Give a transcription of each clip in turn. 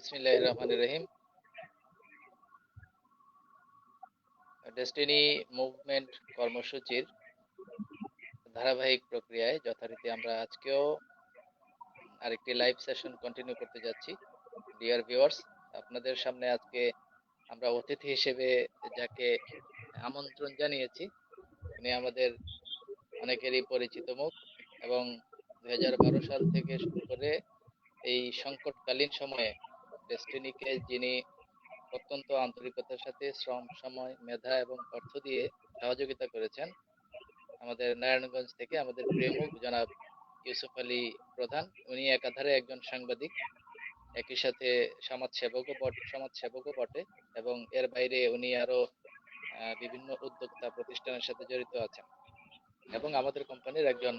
বিসমিল্লাহির রহমানির রহিম। Destiny movement কর্মসূচির ধারাবাহিক প্রক্রিয়ায় যথারীতি আমরা আজকেও আরেকটি লাইভ সেশন কন্টিনিউ করতে যাচ্ছি। ডিয়ার ভিউয়ার্স, আপনাদের সামনে আজকে আমরা অতিথি হিসেবে যাকে আমন্ত্রণ জানিয়েছি, উনি আমাদের অনেকেরই পরিচিত মুখ এবং 2012 সাল থেকে শুরু করে এই সংকটকালীন সময়ে ডেস্টিনিকে যিনি অত্যন্ত আন্তরিকতার সাথে শ্রম, সময়, মেধা এবং অর্থ দিয়ে সহযোগিতা করেছেন, আমাদের নারায়ণগঞ্জ থেকে আমাদের প্রিয় মুখ জনাব ইউসুফ আলী প্রধান। উনি একাধারে একজন সাংবাদিক, একই সাথে সমাজসেবকও বটে এবং এর বাইরে উনি আরো বিভিন্ন উদ্যোক্তা প্রতিষ্ঠানের সাথে জড়িত আছেন এবং আমাদের কোম্পানির একজন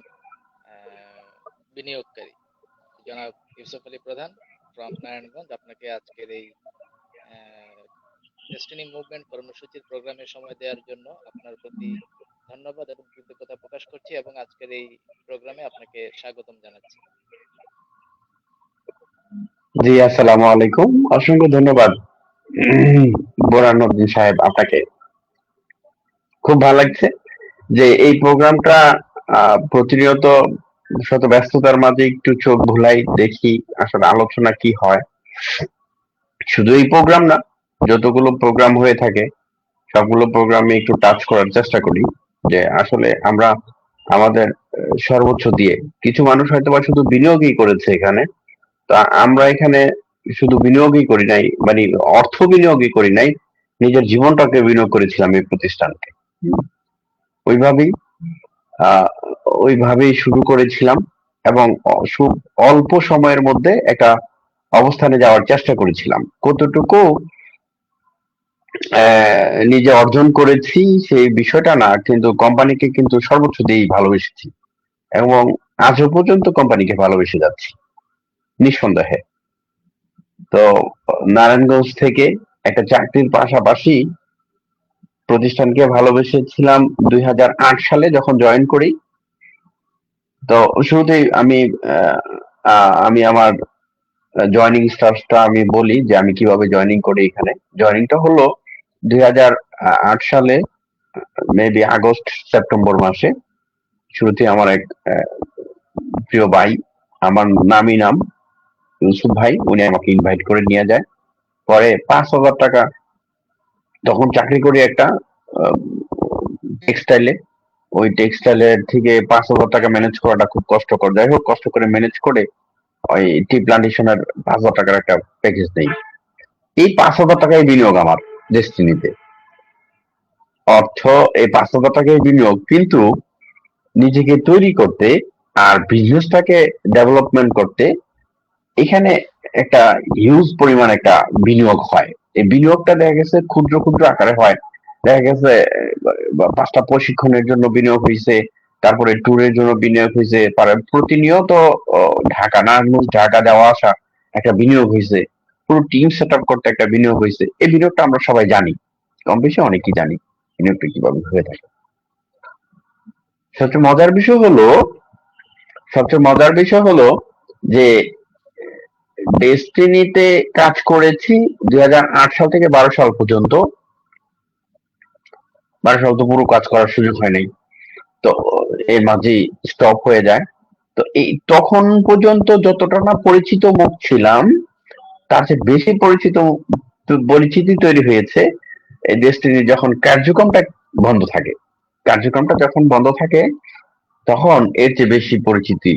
বিনিয়োগকারী। জনাব ইউসুফ আলী প্রধান ফ্রম নারায়ণগঞ্জ, আপনাকে আজকের এই ডেস্টিনি মুভমেন্ট কর্মসূচির প্রোগ্রামে সময় দেওয়ার জন্য আপনার প্রতি ধন্যবাদ এবং কৃতজ্ঞতা প্রকাশ করছি এবং আজকের এই প্রোগ্রামে আপনাকে স্বাগতম জানাচ্ছি। জি, আসসালামু আলাইকুম। অসংখ্য ধন্যবাদ বোরানুদ্দিন সাহেব, আপনাকে। খুব ভালো লাগছে যে এই প্রোগ্রামটা প্রতিনিয়ত শত ব্যস্ততার মাঝে একটু চোখ ভুলাই, দেখি আসলে আলোচনা কি হয়। শুধু এই প্রোগ্রাম না, যতগুলো প্রোগ্রাম হয়ে থাকে সবগুলো প্রোগ্রামে একটু টাচ করার চেষ্টা করি যে আসলে আমরা আমাদের সর্বোচ্চ দিয়ে, কিছু মানুষ হয়তো বা শুধু বিনিয়োগই করেছে এখানে, তা আমরা এখানে শুধু বিনিয়োগই করি নাই, মানে অর্থ বিনিয়োগই করি নাই, নিজের জীবনটাকে বিনিয়োগ করেছিলাম এই প্রতিষ্ঠানকে। ওইভাবেই আহ ওইভাবেই শুরু করেছিলাম এবং খুব অল্প সময়ের মধ্যে একটা অবস্থানে যাওয়ার চেষ্টা করেছিলাম। কতটুকু নিজে অর্জন করেছি সেই বিষয়টা না, কিন্তু কোম্পানিকে কিন্তু সর্বোচ্চ দিয়েই ভালোবেসেছি এবং আজও পর্যন্ত কোম্পানিকে ভালোবেসে যাচ্ছি নিঃসন্দেহে। তো নারায়ণগঞ্জ থেকে একটা চাকরির পাশাপাশি প্রতিষ্ঠানকে ভালোবেসেছিলাম 2008 সালে যখন জয়েন করি। তো শুরুতেই আমি আমার জয়নিং স্টার্টটা আমি বলি যে আমি কিভাবে জয়নিং করি। এখানে জয়নিংটা হলো 2008 সালে মেবি আগস্ট সেপ্টেম্বর মাসে। শুরুতে আমার এক প্রিয় ভাই, আমার নামই নাম ইউসুফ ভাই, উনি আমাকে ইনভাইট করে নিয়ে যায়। পরে 5,000 টাকা, তখন চাকরি করি একটা টেক্সটাইলে। ওই টেক্সটাইলের থেকে 5,000 টাকা ম্যানেজ করাটা খুব কষ্টকর। যাই হোক, কষ্ট করে ম্যানেজ করে ওই টি প্লান্টেশনের 5,000 টাকার একটা প্যাকেজ নেই। এই 5,000 টাকাই বিনিয়োগ আমার ডেস্টিনিতে। অর্থ এই 5,000 টাকাই বিনিয়োগ, কিন্তু নিজেকে তৈরি করতে আর বিজনেসটাকে ডেভেলপমেন্ট করতে এখানে একটা হিউজ পরিমাণ একটা বিনিয়োগ হয়। এই বিনিয়োগটা দেখা গেছে ক্ষুদ্র ক্ষুদ্র আকারে হয়। দেখা গেছে 5টা প্রশিক্ষণের জন্য বিনিয়োগ হয়েছে, তারপরে ট্যুরের জন্য বিনিয়োগ হয়েছে, প্রতিনিয়ত নারায়ণগঞ্জ ঢাকা যাওয়া আসা একটা বিনিয়োগ হয়েছে, পুরো টিম সেট আপ করতে একটা বিনিয়োগ হয়েছে। এই বিনিয়োগটা আমরা সবাই জানি, কম বেশি অনেকেই জানি বিনিয়োগটা কিভাবে হয়ে থাকে। সবচেয়ে মজার বিষয় হলো যে ডেস্টিনিতে কাজ করেছি 2008 সাল থেকে 12 সাল পর্যন্ত। 12 সাল তো পুরো কাজ করার সুযোগ হয় নাই, তো এর মাঝেই স্টপ হয়ে যায়। তো এই তখন পর্যন্ত যতটা না পরিচিত মুখ ছিলাম, তার চেয়ে বেশি পরিচিতি তৈরি হয়েছে এই ডেস্টিনি যখন কার্যক্রমটা যখন বন্ধ থাকে তখন এর চেয়ে বেশি পরিচিতি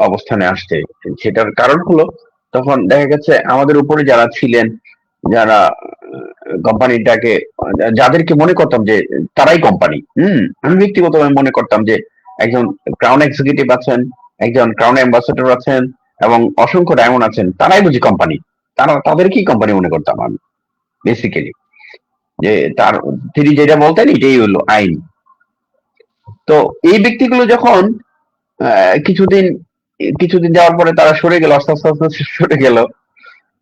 অবস্থানে আসছে। সেটার কারণ হলো, তখন দেখা গেছে আমাদের উপরে যারা ছিলেন, যারা কোম্পানিটাকে, যাদেরকে মনে করতাম যে তারাই কোম্পানি, আমি ব্যক্তিগতভাবে মনে করতাম যে একজন ক্রাউন এক্সিকিউটিভ আছেন, একজন ক্রাউন অ্যাম্বাসেডর আছেন এবং অসংখ্য ডায়মন্ড আছেন, তারাই বুঝি কোম্পানি। তাদেরকেই কোম্পানি মনে করতাম আমি বেসিক্যালি, যে তিনি যেটা বলতেন এটাই হলো আইন। তো এই ব্যক্তিগুলো যখন কিছুদিন যাওয়ার পরে তারা সরে গেল, আস্তে আস্তে আস্তে সরে গেল,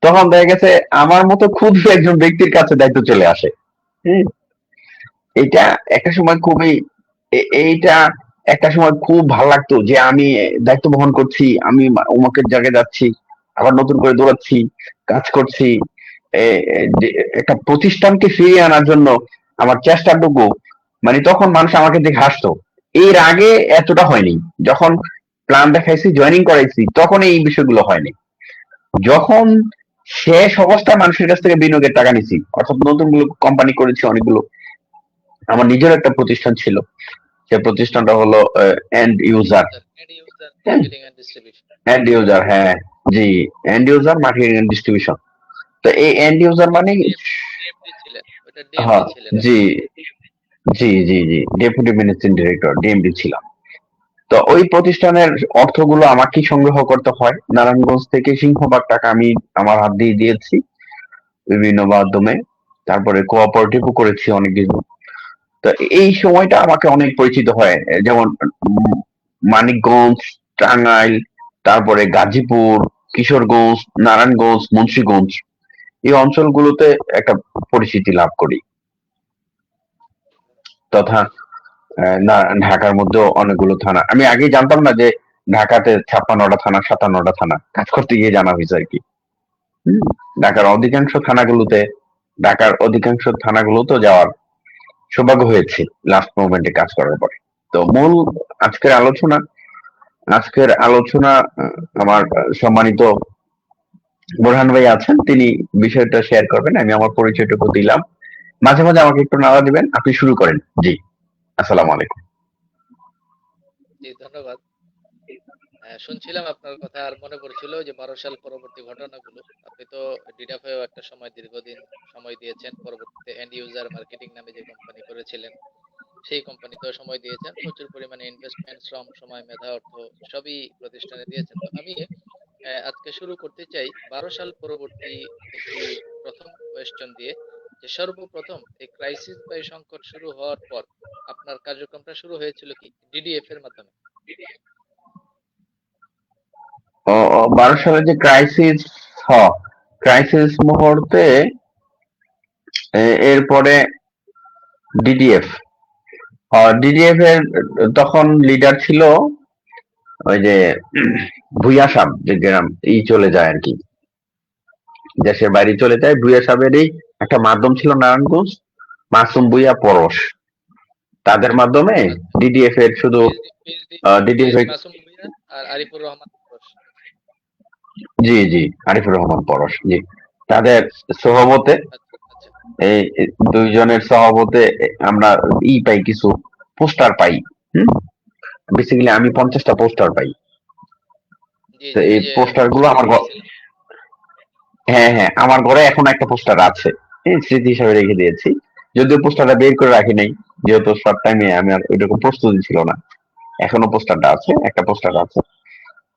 তখন দেখা গেছে আমার মতো ক্ষুদ্র একজন ব্যক্তির কাছে দায়িত্ব চলে আসে। এটা একটা সময় খুব ভালো লাগতো যে আমি দায়িত্ব বহন করছি, আমি অমুকের জায়গায় যাচ্ছি, আবার নতুন করে দৌড়াচ্ছি, কাজ করছি। একটা প্রতিষ্ঠানকে ফিরিয়ে আনার জন্য আমার চেষ্টাটুকু, মানে তখন মানুষ আমাকে দেখে হাসতো। এর আগে এতটা হয়নি। যখন প্ল্যান দেখাইছি, জয়েনিং করাইছি, তখন এই বিষয়গুলো হয়নি। যখন শেষ অবস্থায় মানুষের কাছ থেকে বিনিয়োগের টাকা নিছি, অর্থাৎ নতুন গুলো কোম্পানি করেছি অনেকগুলো, আমার নিজের একটা প্রতিষ্ঠান ছিল, সে প্রতিষ্ঠানটা হলো end user. End user marketing and distribution. End user, হ্যাঁ, জি, end user marketing and distribution. তো এই এন্ড ইউজার মানে, ডিএমডি ছিলেন, ওটা হ্যাঁ, ডিএমডি ছিলেন জি, আপনি। জি, ডেপুটি ম্যানেজিং ডিরেক্টর, ডিএমডি ছিলাম। তো ওই প্রতিষ্ঠানের অর্থগুলো আমাকেই সংগ্রহ করতে হয়। নারায়ণগঞ্জ থেকে সিংহভাগ টাকা আমি আমার হাত দিয়ে দিয়েছি বিভিন্ন মাধ্যমে। তারপরে কোঅপারেটিভও করেছি অনেক কিছু। তো এই সময়টা আমাকে অনেক পরিচিত হয়। যেমন উম, মানিকগঞ্জ, টাঙ্গাইল, তারপরে গাজীপুর, কিশোরগঞ্জ, নারায়ণগঞ্জ, মুন্সিগঞ্জ, এই অঞ্চলগুলোতে একটা পরিচিতি লাভ করি। তথা না, ঢাকার মধ্যেও অনেকগুলো থানা। আমি আগে জানতাম না যে ঢাকাতে 56টা থানা, 57টা থানা। কাজ করতে গিয়ে জানা হয়েছে আর কি। হুম, ঢাকার অধিকাংশ থানাগুলোতে, যাওয়ার সৌভাগ্য হয়েছে লাস্ট মোমেন্টে কাজ করার পরে। তো মূল আজকের আলোচনা, আমার সম্মানিত বোরহান ভাই আছেন, তিনি বিষয়টা শেয়ার করবেন। আমি আমার পরিচয়টুকু দিলাম, মাঝে মাঝে আমাকে একটু নাড়া দিবেন। আপনি শুরু করেন। জি, আসসালামু আলাইকুম। জি, ধন্যবাদ। শুনছিলাম আপনার কথা, আর মনে পড়ছিল যে 12 সাল পরবর্তী ঘটনাগুলো। আপনি তো ডিডাফেও একটা সময় দীর্ঘদিন সময় দিয়েছেন, পরবর্তীতে এন্ড ইউজার মার্কেটিং নামে যে কোম্পানি করেছিলেন সেই কোম্পানিতেও সময় দিয়েছেন, প্রচুর পরিমাণে ইনভেস্টমেন্ট, শ্রম, সময়, মেধা, অর্থ সবই প্রতিষ্ঠানে দিয়েছেন। তো আমি আজকে শুরু করতে চাই 12 সাল পরবর্তী একটি প্রথম কোয়েশ্চন দিয়ে, যে সর্বপ্রথম এই ক্রাইসিস বা এই সংকট শুরু হওয়ার পর আপনার কার্যক্রমটা শুরু হয়েছিল কি ডিডিএফ এর মাধ্যমে? 12 সালে যে ক্রাইসিস, হ ক্রাইসিস মুহূর্তে এরপরে ডিডিএফ, ডিডিএফ এর তখন লিডার ছিল ওই যে ভুইয়া সাহেব, যে গ্রাম চলে যায় আর কি, দেশের বাইরে চলে যায়। ভুইয়া সাহেবেরই একটা মাধ্যম ছিল নারায়ণগঞ্জ, মাসুম ভুইয়া পরশ, তাদের মাধ্যমে আচ্ছা, ডিডিএফ এর শুধু পিএইচডি ডিডিএফ এর, মাসুম ভুঁইয়া আর আরিফুর রহমান ঘোষ। জি, আরিফুর রহমান পরশ, জি, তাদের সহমতে, আচ্ছা আচ্ছা। এই দুইজনের সহমতে আমরা পাই, কিছু পোস্টার পাই। হুম, বেসিক্যালি আমি 50টা পোস্টার পাই। জি তো জি, এই ওই যে পোস্টার গুলো পোস্টার দিয়েছিলেন। হ্যাঁ, আমার ঘরে এখন একটা পোস্টার আছে, স্মৃতি হিসাবে রেখে দিয়েছি। যদিও পোস্টারটা বের করে রাখি নাই, যেহেতু সব টাইমে আমি আর ওইরকম প্রস্তুতি ছিল না। এখনো পোস্টারটা আছে, একটা পোস্টার আছে।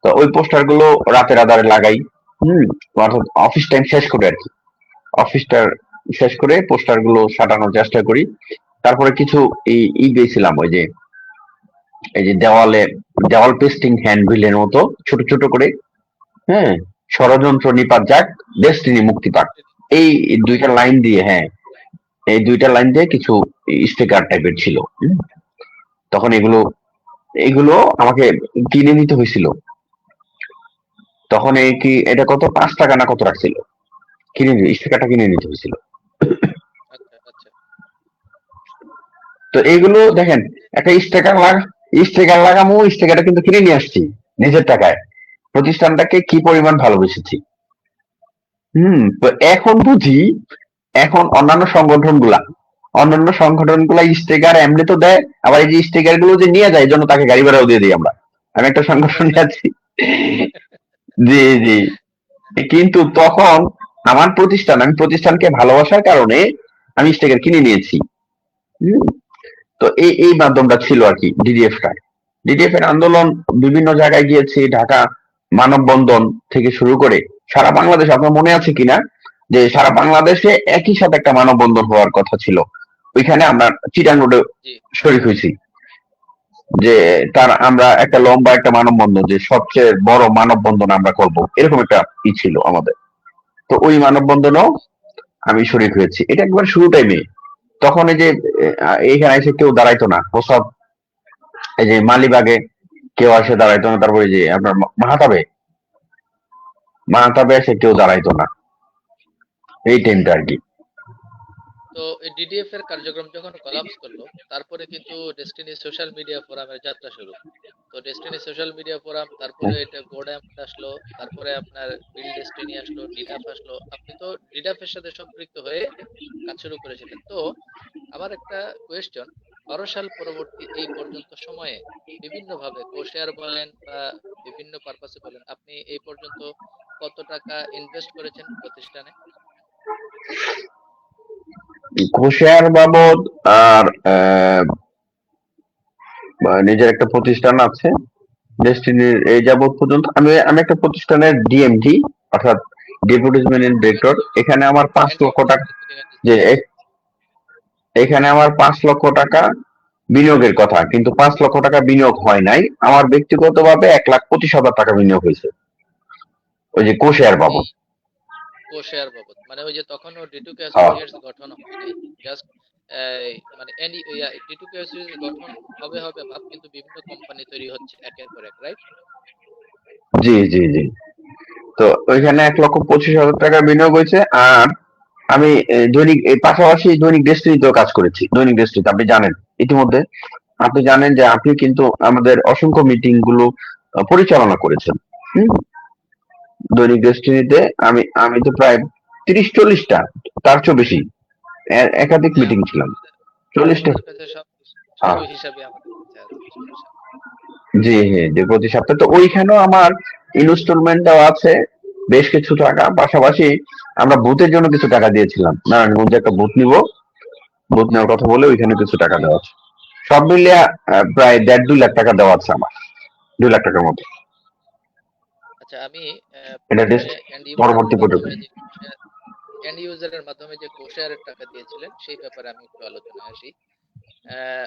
তো ওই পোস্টার গুলো রাতের আধারে লাগাই। হুম, অর্থাৎ অফিস টাইম শেষ করে আর কি, অফিসটা শেষ করে পোস্টার গুলো সাটানোর চেষ্টা করি। তারপরে কিছু দিয়েছিলাম, ওই যে এই যে দেওয়াল পেস্টিং হ্যান্ডবিলের মতো ছোট ছোট করে, হ্যাঁ, ষড়যন্ত্র নিপাত যাক, ডেস্টিনি মুক্তি পাক, এই দুইটা লাইন দিয়ে, হ্যাঁ, এই দুইটা লাইন দিয়ে কিছু স্টিকার টাইপের ছিল। তখন এগুলো এগুলো আমাকে কিনে নিতে হয়েছিল। তখন এটা কত, 5 টাকা না কত রাখছিল, স্টিকারটা কিনে নিতে হয়েছিল। আচ্ছা আচ্ছা। তো এইগুলো দেখেন, একটা স্টিকার লাগামো, স্টিকারটা কিন্তু কিনে নিয়ে আসছি নিজের টাকায়, প্রতিষ্ঠানটাকে কি পরিমাণ ভালোবেসেছি। তো এখন বুঝি, এখন অন্যান্য সংগঠন গুলা স্টিকার এমনি তো দেয়, আবার এই যে স্টিকার গুলো যে নিয়ে যায়, এই জন্য তাকে গাড়ি ভাড়াও দিয়ে দিই আমরা। আমি একটা সংগঠনে আছি। জি, কিন্তু তখন আমি প্রতিষ্ঠানকে ভালোবাসার কারণে আমি স্টিকার কিনে নিয়েছি। হুম, তো এই মাধ্যমটা ছিল আর কি ডিডিএফ এর আন্দোলন। বিভিন্ন জায়গায় গিয়েছি, ঢাকা মানববন্ধন থেকে শুরু করে সারা বাংলাদেশ, আপনার মনে আছে কিনা যে সারা বাংলাদেশে একই সাথে একটা মানববন্ধন হওয়ার কথা ছিল। ওইখানে আমরা চিটাং রোডে জি শরিক হয়েছি, যে আমরা একটা লম্বা একটা মানববন্ধন, যে সবচেয়ে বড় মানববন্ধন আমরা করব, এরকম একটা ছিল আমাদের। তো ওই মানববন্ধনও আমি শরিক হয়েছি। এটা একবার শুরু টাইমে, তখন এই যে এইখানে এসে কেউ দাঁড়াইতো না, প্রসব, এই যে মালিবাগে কেউ এসে দাঁড়াইতো না, তারপরে যে আপনার মাহাতাবে এসে কেউ দাঁড়াইতো না। এই টাইমটা আর কি। তো এই ডিডিএফ এর কার্যক্রম যখন কলাপস করলো, তারপরে কিন্তু ডেস্টিনি সোশ্যাল মিডিয়া ফোরামের যাত্রা শুরু। তো ডেস্টিনি সোশ্যাল মিডিয়া ফোরাম, তারপরে এটা গোডায়ামন্ড আসলো, তারপরে আপনার বিল ডেস্টিনি আসলো, ডিডাফ আসলো। আপনি তো ডিডাফের সাথে সম্পৃক্ত হয়ে কাজ শুরু করেছিলেন। তো আমার একটা কোয়েশ্চন, 12 সাল পরবর্তী এই পর্যন্ত সময়ে বিভিন্নভাবে কোশেয়ার বলেন বা বিভিন্ন পারপাসে বলেন, আপনি এই পর্যন্ত কত টাকা ইনভেস্ট করেছেন প্রতিষ্ঠানে? কোষেয়ার বাবদ আর নিজের একটা প্রতিষ্ঠান আছে ডেস্টিনির, এই যাবৎ পর্যন্ত আমি আমি একটা প্রতিষ্ঠানের ডিএমডি, অর্থাৎ ডেপুটি ম্যানেজিং ডিরেক্টর। এখানে আমার 5 লক্ষ টাকা, যে এখানে আমার 5 লক্ষ টাকা বিনিয়োগের কথা, কিন্তু 5 লক্ষ টাকা বিনিয়োগ হয় নাই। আমার ব্যক্তিগতভাবে 1,25,000 টাকা বিনিয়োগ হয়েছে, ওই যে কোষেয়ার এই বাবদ। কোশেয়ার বাবদ মানে ওই যে তখনও ডিটুকে হ্যাঁ, অ্যাসোসিয়েটস গঠন হয় নাই, জাস্ট মানে এনি ডিটুকে অ্যাসোসিয়েটস গঠন হবে হবে ভাব, কিন্তু বিভিন্ন কোম্পানি তৈরি হচ্ছে একের পর এক, রাইট? জি জি জি। তো ওইখানে আচ্ছা। 1,25,000 টাকা বিনিয়োগ হয়েছে। আর আমি দৈনিক এই পাশাপাশি দৈনিক ডেস্টিনিতেও কাজ করেছি। দৈনিক ডেস্টিনিতে আপনি জানেন ইতিমধ্যে, আপনি জানেন যে আপনি কিন্তু আমাদের অসংখ্য মিটিং গুলো পরিচালনা করেছেন। হুম। দৈনিক ডেস্টিনিতে আমি আমি তো প্রায় 30-40টা, তার চেয়েও বেশি একাধিক হ্যাঁ, মিটিং ছিলাম। 40টা। আমাদের কাছে সব সব হ্যাঁ, হিসাবে আমাদের কাছে আছে, সমস্যা নেই। জি হ্যাঁ, যে প্রতি সপ্তাহে তো ওইখানেও আমার ইনস্টলমেন্ট দেওয়া আছে বেশ কিছু টাকা। পাশাপাশি আমরা বুথের জন্য কিছু টাকা দিয়েছিলাম, নারায়ণগঞ্জে একটা বুথ নিব, বুথ নেওয়ার কথা বলে ওইখানে কিছু টাকা দেওয়া আছে। সব মিলিয়ে প্রায় 1.5-2 লাখ টাকা দেওয়া আছে আমার, 2 লাখ টাকার মতো। আচ্ছা, আমি এটা প্রথমে এন্ড ইউজারের পরবর্তী পর্যন্ত। মাধ্যমে যে এন্ড ইউজারের মাধ্যমে যে কোশেয়ারের টাকা দিয়েছিলেন সেই ব্যাপারে আমি একটু আলোচনায় আসি। আহ,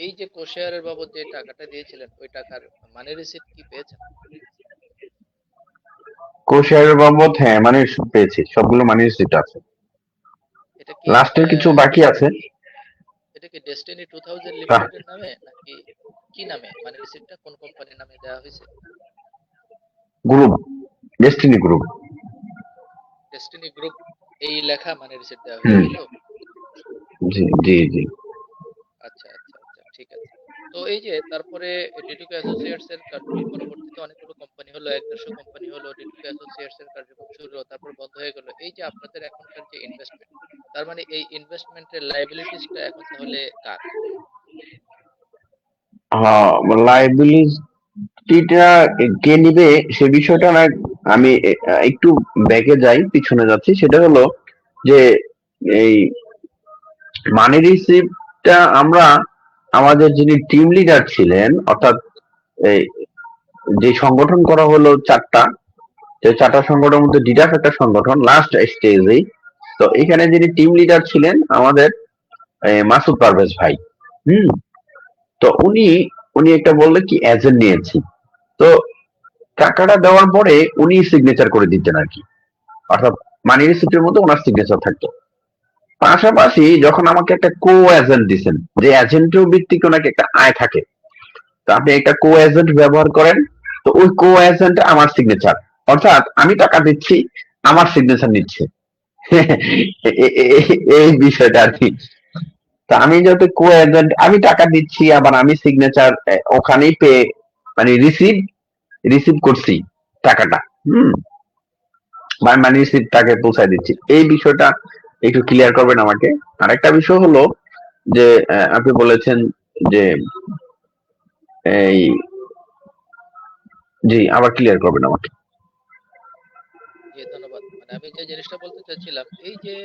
এই যে কোশেয়ারের বাবদ যে টাকাটা দিয়েছিলেন, ওই টাকার মানি রিসিপ্ট কি পেয়েছেন? কোষাগার বাবদ হ্যাঁ মানে পেয়েছি, সবগুলো মানি রিসিপ্ট আছে। এটা কি লাস্টের কিছু বাকি আছে। এটা কি ডেস্টিনি 2000 তা- লিমিটেডের নামে নাকি কি নামে, মানে রিসিপ্টটা কোন কোম্পানির নামে দেওয়া হয়েছে? Group, destiny group. Destiny group এই লেখা মানে রিসিপ্ট দেওয়া হয়েছে, হুম। তাই তো? জি জি জি। আচ্ছা আচ্ছা আচ্ছা, ঠিক আছে। তো এই যে তারপরে ডিটুকে অ্যাসোসিয়েটস এর কার্যক্রম পরবর্তীতে অনেকগুলো কোম্পানি হলো, 1-1.5 কোম্পানি হলো, ডিটুকে অ্যাসোসিয়েটস এর কার্যক্রম শুরু হলো, তারপর বন্ধ হয়ে গেল। এই যে আপনাদের এখনকার যে ইনভেস্টমেন্ট, তার মানে এই ইনভেস্টমেন্টের লাইবিলিটিসটা এখন তাহলে কার? হ্যাঁ, লাইবিলিটিটা কে নিবে সে বিষয়টা না। আমি একটু ব্যাকে যাই, পিছনে যাচ্ছি। সেটা হলো যে এই মানি রিসিপ্টটা আমরা আমাদের যিনি টিম লিডার ছিলেন, অর্থাৎ এই যে সংগঠন করা হলো চারটা, যে চারটা সংগঠনের মধ্যে ডিডাস একটা সংগঠন লাস্ট স্টেজেই। তো এখানে যিনি টিম লিডার ছিলেন আমাদের মাসুদ পারভেজ ভাই। হুম। তো উনি উনি একটা বললেন কি এজেন্ট নিয়েছি। তো টাকাটা দেওয়ার পরে উনি সিগনেচার করে দিতেন আর কি, অর্থাৎ মানি রিসিপ্টের মধ্যে ওনার সিগনেচার থাকতো। পাশাপাশি যখন আমাকে একটা কো এজেন্ট দিচ্ছেন, যে এজেন্টের ভিত্তিক ওনাকে একটা আয় থাকে, তো আপনি একটা কো এজেন্ট ব্যবহার করেন, তো ওই কো এজেন্ট আমার সিগনেচার, অর্থাৎ আমি টাকা দিচ্ছি, আমার সিগনেচার নিচ্ছে। এই বিষয়টা আর কি। তা আমি যাতে কো এজেন্ট, আমি টাকা দিচ্ছি আবার আমি সিগনেচার ওখানেই পেয়ে, মানে রিসিভ রিসিভ করছি টাকাটা। হুম। মানে রিসিভ তাকে পৌঁছায় দিচ্ছি, এই বিষয়টা একটু ক্লিয়ার করবেন আমাকে। আর একটা বিষয় হলো যে আপনি বলেছেন যে এই, জি আবার ক্লিয়ার করবেন আমাকে। জি, ধন্যবাদ। মানে আমি যে জিনিসটা বলতে চাচ্ছিলাম, এই যে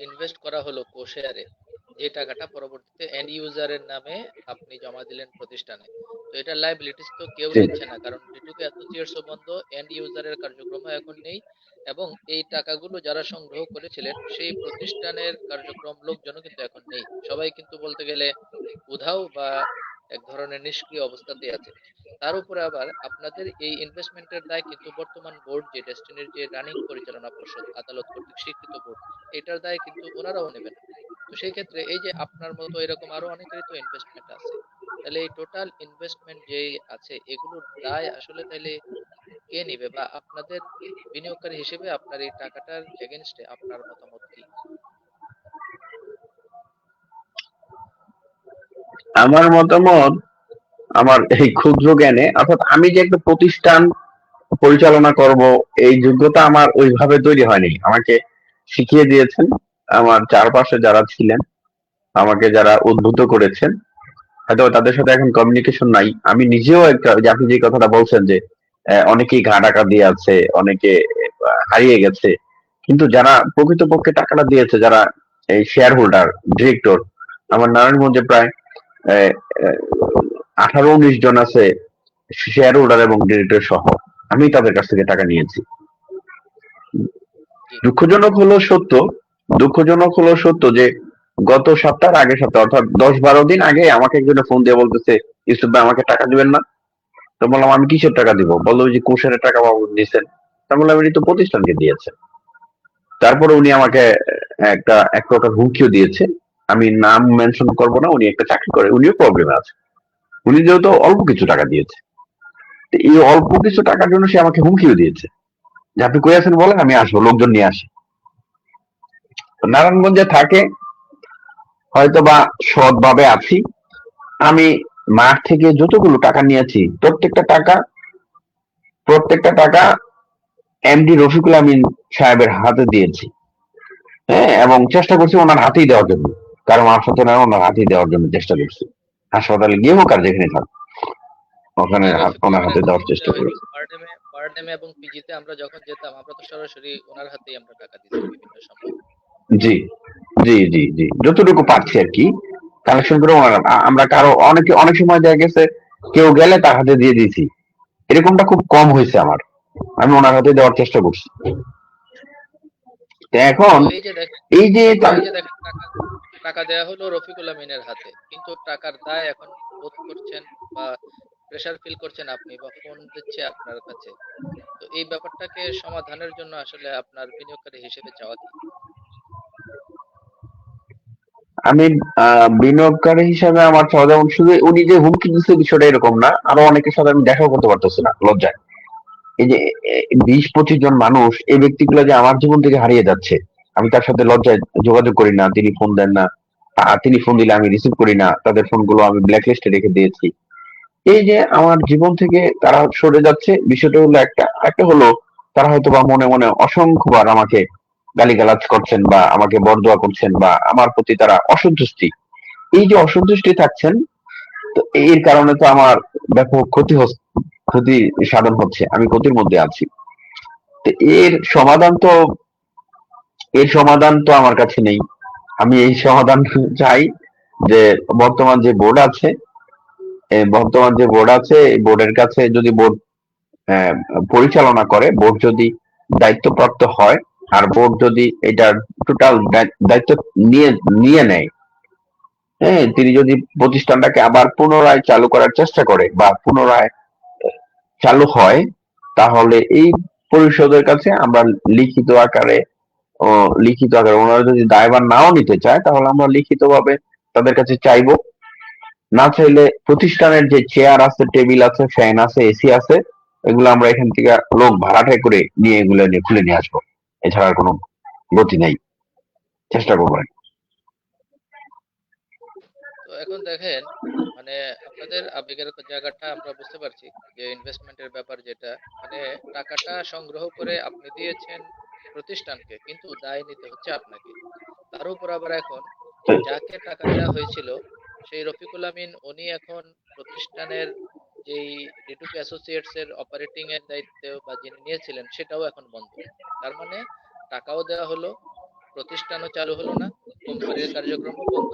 ইনভেস্ট করা হলো কোশেয়ারে, যে টাকাটা পরবর্তীতে এন্ড ইউজারের নামে আপনি জমা দিলেন প্রতিষ্ঠানে, তো এটা লাইবিলিটিস তো কেউ জি নিচ্ছে না, কারণ ডিটুকে অ্যাসোসিয়েটস বন্ধ, এন্ড ইউজারের কার্যক্রম এখন নেই। এবং এই টাকাগুলো যারা সংগ্রহ করেছিলেন সেই প্রতিষ্ঠানের কার্যক্রম লোকজনও কিন্তু এখন নেই, সবাই কিন্তু বলতে গেলে উধাও বা এক ধরনের নিষ্ক্রিয় অবস্থাতে আছে। তার উপরে আবার আপনাদের এই ইনভেস্টমেন্টের দায় কিন্তু বর্তমান বোর্ড, যে ডেস্টিনির যে রানিং পরিচালনা পর্ষদ, আদালত কর্তৃক স্বীকৃত বোর্ড, এটার দায় কিন্তু ওনারাও নেবে না। তো সেই ক্ষেত্রে এই যে আপনার মতো এরকম আরো অনেকেরই তো ইনভেস্টমেন্ট আছে, তাহলে এই টোটাল ইনভেস্টমেন্ট যে আছে এগুলোর দায় আসলে তাহলে কে নিবে, বা আপনাদের বিনিয়োগকারী হিসেবে আপনার এই টাকাটার এগেনস্টে আপনার মতামত কি? আমার মতামত, আমার এই ক্ষুদ্র জ্ঞানে, অর্থাৎ আমি যে একটা প্রতিষ্ঠান পরিচালনা করব এই যোগ্যতা আমার ওইভাবে তৈরি হয়নি। আমাকে শিখিয়ে দিয়েছেন আমার চারপাশে যারা ছিলেন, আমাকে যারা উদ্বুদ্ধ করেছেন। হয়তো তাদের সাথে এখন কমিউনিকেশন নাই। আমি নিজেও একটা, যে আপনি যে কথাটা বলছেন যে অনেকেই ঘা টাকা দিয়ে আছে, অনেকে হারিয়ে গেছে, কিন্তু যারা প্রকৃতপক্ষে টাকাটা দিয়েছে, যারা এই শেয়ার হোল্ডার, ডিরেক্টর, আমার নারায়ণগঞ্জে প্রায় 18-19 জন আছে শেয়ার হোল্ডার এবং ডিরেক্টর সহ। আমি তাদের কাছ থেকে টাকা নিয়েছি। জি। দুঃখজনক হলো সত্য, দুঃখজনক হলো সত্য যে গত সপ্তাহের আগের সপ্তাহ, অর্থাৎ 10-12 দিন আগে আমাকে একজনে ফোন দিয়ে বলতেছে, ইউসুফ ভাই আমাকে টাকা দিবেন না? তো বললাম আমি কিসের টাকা দিব? বললো ওই যে কোষের টাকা বাবু দিচ্ছেন। তা বললাম এটি তো প্রতিষ্ঠানকে দিয়েছে। তারপরে উনি আমাকে এক প্রকার হুমকিও দিয়েছে। আমি নাম মেনশন করবো না, উনি একটা চাকরি করে, উনিও প্রবলেমে আছে। উনি যেহেতু অল্প কিছু টাকা দিয়েছে, তো এই অল্প কিছু টাকার জন্য সে আমাকে হুমকিও দিয়েছে যে আপনি কই আছেন বলেন, আমি আসবো, লোকজন নিয়ে আসি। তো নারায়ণগঞ্জে থাকে, হয়তো বা সৎভাবে আছি। আমি মাঠ থেকে যতগুলো টাকা নিয়েছি প্রত্যেকটা টাকা এমডি রফিকুল আমিন সাহেবের হাতে দিয়েছি। হ্যাঁ, এবং চেষ্টা করছি ওনার হাতেই দেওয়ার জন্য, কারণ আমার সাথে নয়, ওনার হাতেই দেওয়ার জন্য চেষ্টা করছি। হাসপাতালে গিয়ে হোক আর যেখানে থাক, ওখানে মানে রফিকুল ওনার হাতে আমিনের দেওয়ার ক্ষেত্রে চেষ্টা হয়তো করেছি। পারডেমে এবং পিজিতে আমরা যখন যেতাম, আমরা তো সরাসরি ওনার হাতেই আমরা টাকা দিছি বিভিন্ন সময়। জি, জি, জি, জি, যতটুকু পারছি আর কি কালেকশন করে ওনার, আমরা কারো অনেক সময় দেখা গেছে কেউ গেলে তার হাতে দিয়ে দিয়েছি। এরকমটা খুব কম হয়েছে আমার। আমি ওনার হাতে দেওয়ার চেষ্টা করছি। তো তো এখন এই যে দেখেন, এই যে এই যে দেখেন টাকা টাকা দেয়া হলো রফিকুল আমিনের হাতে, কিন্তু টাকার দায় এখন বোধ করছেন বা প্রেসার ফিল করছেন আপনি, বা ফোন দিচ্ছে আপনার কাছে। তো এই ব্যাপারটাকে সমাধানের জন্য আসলে আপনার বিনিয়োগকারী হিসেবে চাওয়া কি? আমি বিনিয়োগকারী হিসাবে আমার চাওয়া, যেমন শুধু উনি যে হুমকি দিচ্ছে বিষয়টা এরকম না, আরো অনেকের সাথে আমি দেখাও করতে পারতেছি না লজ্জায়। এই যে 20-25 জন মানুষ, এই ব্যক্তিগুলো যে আমার জীবন থেকে হারিয়ে যাচ্ছে, আমি তার সাথে লজ্জায় যোগাযোগ করি না, তিনি ফোন দেন না, তিনি ফোন দিলে আমি রিসিভ করি না, তাদের ফোনগুলো আমি ব্ল্যাক লিস্টে রেখে দিয়েছি। এই যে আমার জীবন থেকে তারা সরে যাচ্ছে, বিষয়টা হলো একটা একটা হলো তারা হয়তো বা মনে মনে অসংখ্যবার আমাকে গালিগালাজ করছেন বা আমাকে বরদোয়া করছেন বা আমার প্রতি তারা অসন্তুষ্টি। এই যে অসন্তুষ্টি থাকছেন, তো এর কারণে তো আমার ব্যাপক ক্ষতি সাধন হচ্ছে, আমি ক্ষতির মধ্যে আছি। তো এর সমাধান তো আমার কাছে নেই। আমি এই সমাধান চাই যে বর্তমান যে বোর্ড আছে, এই বোর্ডের কাছে যদি বোর্ড আহ, পরিচালনা করে, বোর্ড যদি দায়িত্বপ্রাপ্ত হয়, আর বোর্ড যদি এটার টোটাল দায়িত্ব নিয়ে নিয়ে নেয়, হ্যাঁ, তিনি যদি প্রতিষ্ঠানটাকে আবার পুনরায় চালু করার চেষ্টা করে বা পুনরায় চালু হয়, তাহলে এই পরিষদের কাছে আমরা লিখিত আকারে ও ওনারা যদি দায়ভার নাও নিতে চায়, তাহলে আমরা লিখিতভাবে তাদের কাছে চাইবো। না চাইলে প্রতিষ্ঠানের যে চেয়ার আছে, টেবিল আছে, ফ্যান আছে, এসি আছে, এগুলো আমরা এখান থেকে লোক ভাড়াটে করে নিয়ে এগুলো নিয়ে খুলে নিয়ে আসবো। এছাড়া আর কোনো গতি নেই। চেষ্টা করবো আর কি। তো এখন দেখেন, মানে আপনাদের আবেগের জায়গাটা আমরা বুঝতে পারছি, যে ইনভেস্টমেন্টের ব্যাপার যেটা, মানে টাকাটা সংগ্রহ করে আপনি দিয়েছেন প্রতিষ্ঠানকে, কিন্তু দায় নিতে হচ্ছে আপনাকে। তার উপর আবার এখন যাকে টাকা দেওয়া হয়েছিল সেই রফিকুল আমিন, উনি এখন প্রতিষ্ঠানের যেই রিটুক অ্যাসোসিয়েটস এর অপারেটিং এর দায়িত্ব বা যিনি নিয়েছিলেন সেটাও এখন বন্ধ। তার মানে টাকাও দেওয়া হলো, প্রতিষ্ঠানও চালু হলো না, কোম্পানির কার্যক্রমও বন্ধ।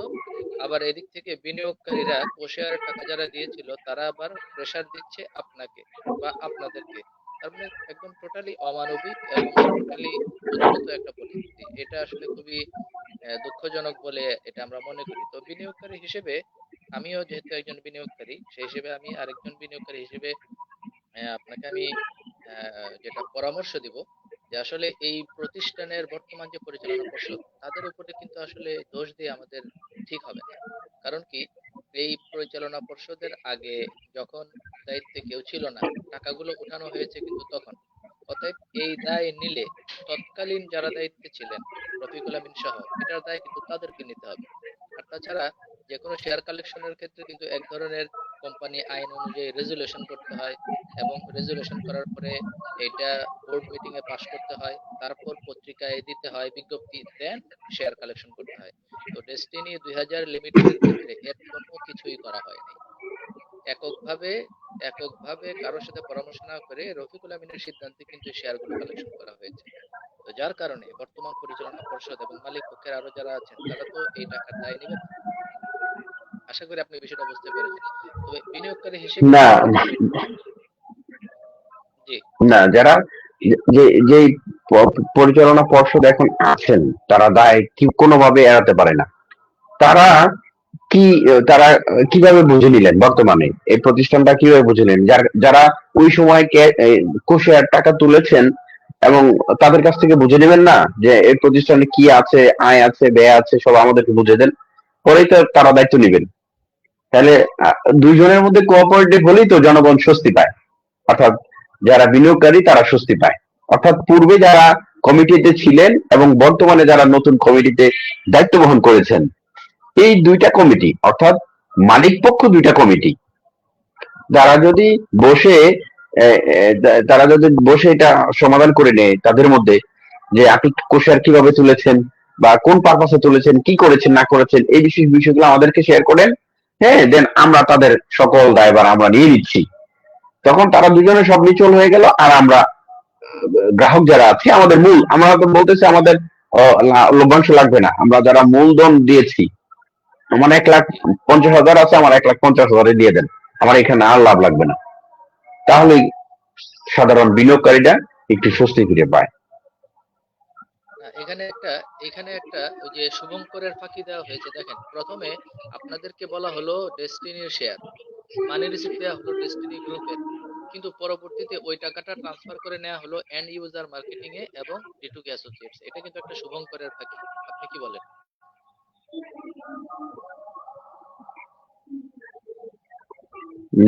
আবার এদিক থেকে বিনিয়োগকারীরা কোষের টাকা যারা দিয়েছিল তারা আবার প্রেসার দিচ্ছে আপনাকে বা আপনাদেরকে। তার মানে একদম টোটালি অমানবিক এবং টোটালি উদ্ভূত একটা পরিস্থিতি। এটা আসলে খুবই দুঃখজনক বলে এটা আমরা মনে করি। তো বিনিয়োগকারী হিসেবে আমিও যেহেতু একজন বিনিয়োগকারী, সেই হিসেবে আমি আরেকজন বিনিয়োগকারী হিসেবে আপনাকে আমি যেটা পরামর্শ দিব, যে আসলে এই প্রতিষ্ঠানের বর্তমান যে পরিচালনা পর্ষদ, তাদের উপরে কিন্তু আসলে দোষ দিয়ে আমাদের ঠিক হবে না। কারণ কি, এই পরিচালনা পর্ষদের আগে যখন দায়িত্বে কেউ ছিল না, টাকাগুলো উঠানো হয়েছে কিন্তু তখন অতএব এই দায় নিলে তৎকালীন যারা দায়িত্বে ছিলেন, রফিকুল আমিন সহ, এটার দায় কিন্তু তাদেরকে নিতে হবে। আর তাছাড়া যে কোনো শেয়ার কালেকশনের ক্ষেত্রে কিন্তু এক ধরনের কোম্পানি আইন অনুযায়ী রেজুলেশন করতে হয়, এবং রেজুলেশন করার পরে এটা বোর্ড মিটিং এ পাশ করতে হয়, তারপর পত্রিকায় দিতে হয় বিজ্ঞপ্তি, দেন শেয়ার কালেকশন করতে হয়। তো ডেস্টিনি 2000 লিমিটেডের ক্ষেত্রে এর কোনো কিছুই করা হয়নি। এককভাবে এককভাবে কারোর সাথে পরামর্শ না করে রফিকুল আমিনের সিদ্ধান্তে কিন্তু শেয়ারগুলো কালেকশন করা হয়েছে। তো যার কারণে বর্তমান পরিচালনা পর্ষদ এবং মালিক পক্ষের আরো যারা আছেন তারা তো এই টাকার দায় নেবে না। আশা করি আপনি বিষয়টা বুঝতে পেরেছেন। তবে বিনিয়োগকারী হিসেবে না, আমরা অবশ্যই। জি। না, যারা যে যে পরিচালনা পর্ষদ এখন আছেন তারা দায় কি কোনোভাবে এড়াতে পারে না। তারা কি তারা কিভাবে বুঝে নিলেন বর্তমানে এই প্রতিষ্ঠানটা কিভাবে বুঝে নিলেন, যারা ওই সময় কোষে টাকা তুলেছেন এবং তাদের কাছ থেকে বুঝে নেবেন না যে এই প্রতিষ্ঠানে কি আছে, আয় আছে, ব্যয় আছে, সব আমাদেরকে বুঝে দেন, পরেই তো তারা দায়িত্ব নেবেন। তাহলে দুইজনের মধ্যে কোঅপারেটিভ হলেই তো জনগণ স্বস্তি পায়, অর্থাৎ যারা বিনিয়োগকারী তারা স্বস্তি পায়। অর্থাৎ পূর্বে যারা কমিটিতে ছিলেন এবং বর্তমানে যারা নতুন কমিটিতে দায়িত্ব বহন করেছেন, এই দুইটা কমিটি অর্থাৎ মালিক পক্ষ দুইটা কমিটি, তারা যদি বসে তারা যদি বসে এটা সমাধান করে নেয় তাদের মধ্যে, যে আপনি কোষার কিভাবে তুলেছেন বা কোন পারপাসে তুলেছেন, কি করেছেন না করেছেন, এই বিষয়গুলো আমাদেরকে শেয়ার করেন, হ্যাঁ, দেন আমরা তাদের সকল দায়ভার আমরা নিয়ে নিচ্ছি। তখন তারা দুজনে সব নিচল হয়ে গেল, আর আমরা গ্রাহক যারা আছে আমাদের আমরা তো বলতেছি আমাদের লভ্যাংশ লাগবে না, আমরা যারা মূলধন দিয়েছি, আমার 1,50,000 আছে, আমার 1,50,000 দিয়ে দেন, আমার এখানে আর লাভ লাগবে না। তাহলেই সাধারণ বিনিয়োগকারীরা একটু স্বস্তি ফিরে পায়। এখানে একটা ওই যে শুভঙ্করের ফাঁকি দেওয়া হয়েছে। দেখেন, প্রথমে আপনাদেরকে বলা হলো ডেস্টিনির শেয়ার, মানি রিসিপ্ট দেওয়া হলো ডেস্টিনি গ্রুপের, কিন্তু পরবর্তীতে ওই টাকাটা ট্রান্সফার করে নেওয়া হলো এন্ড ইউজার মার্কেটিং এ এবং ডিটুকে অ্যাসোসিয়েটস। এটা কিন্তু একটা শুভঙ্করের ফাঁকি। আপনি কি বলেন?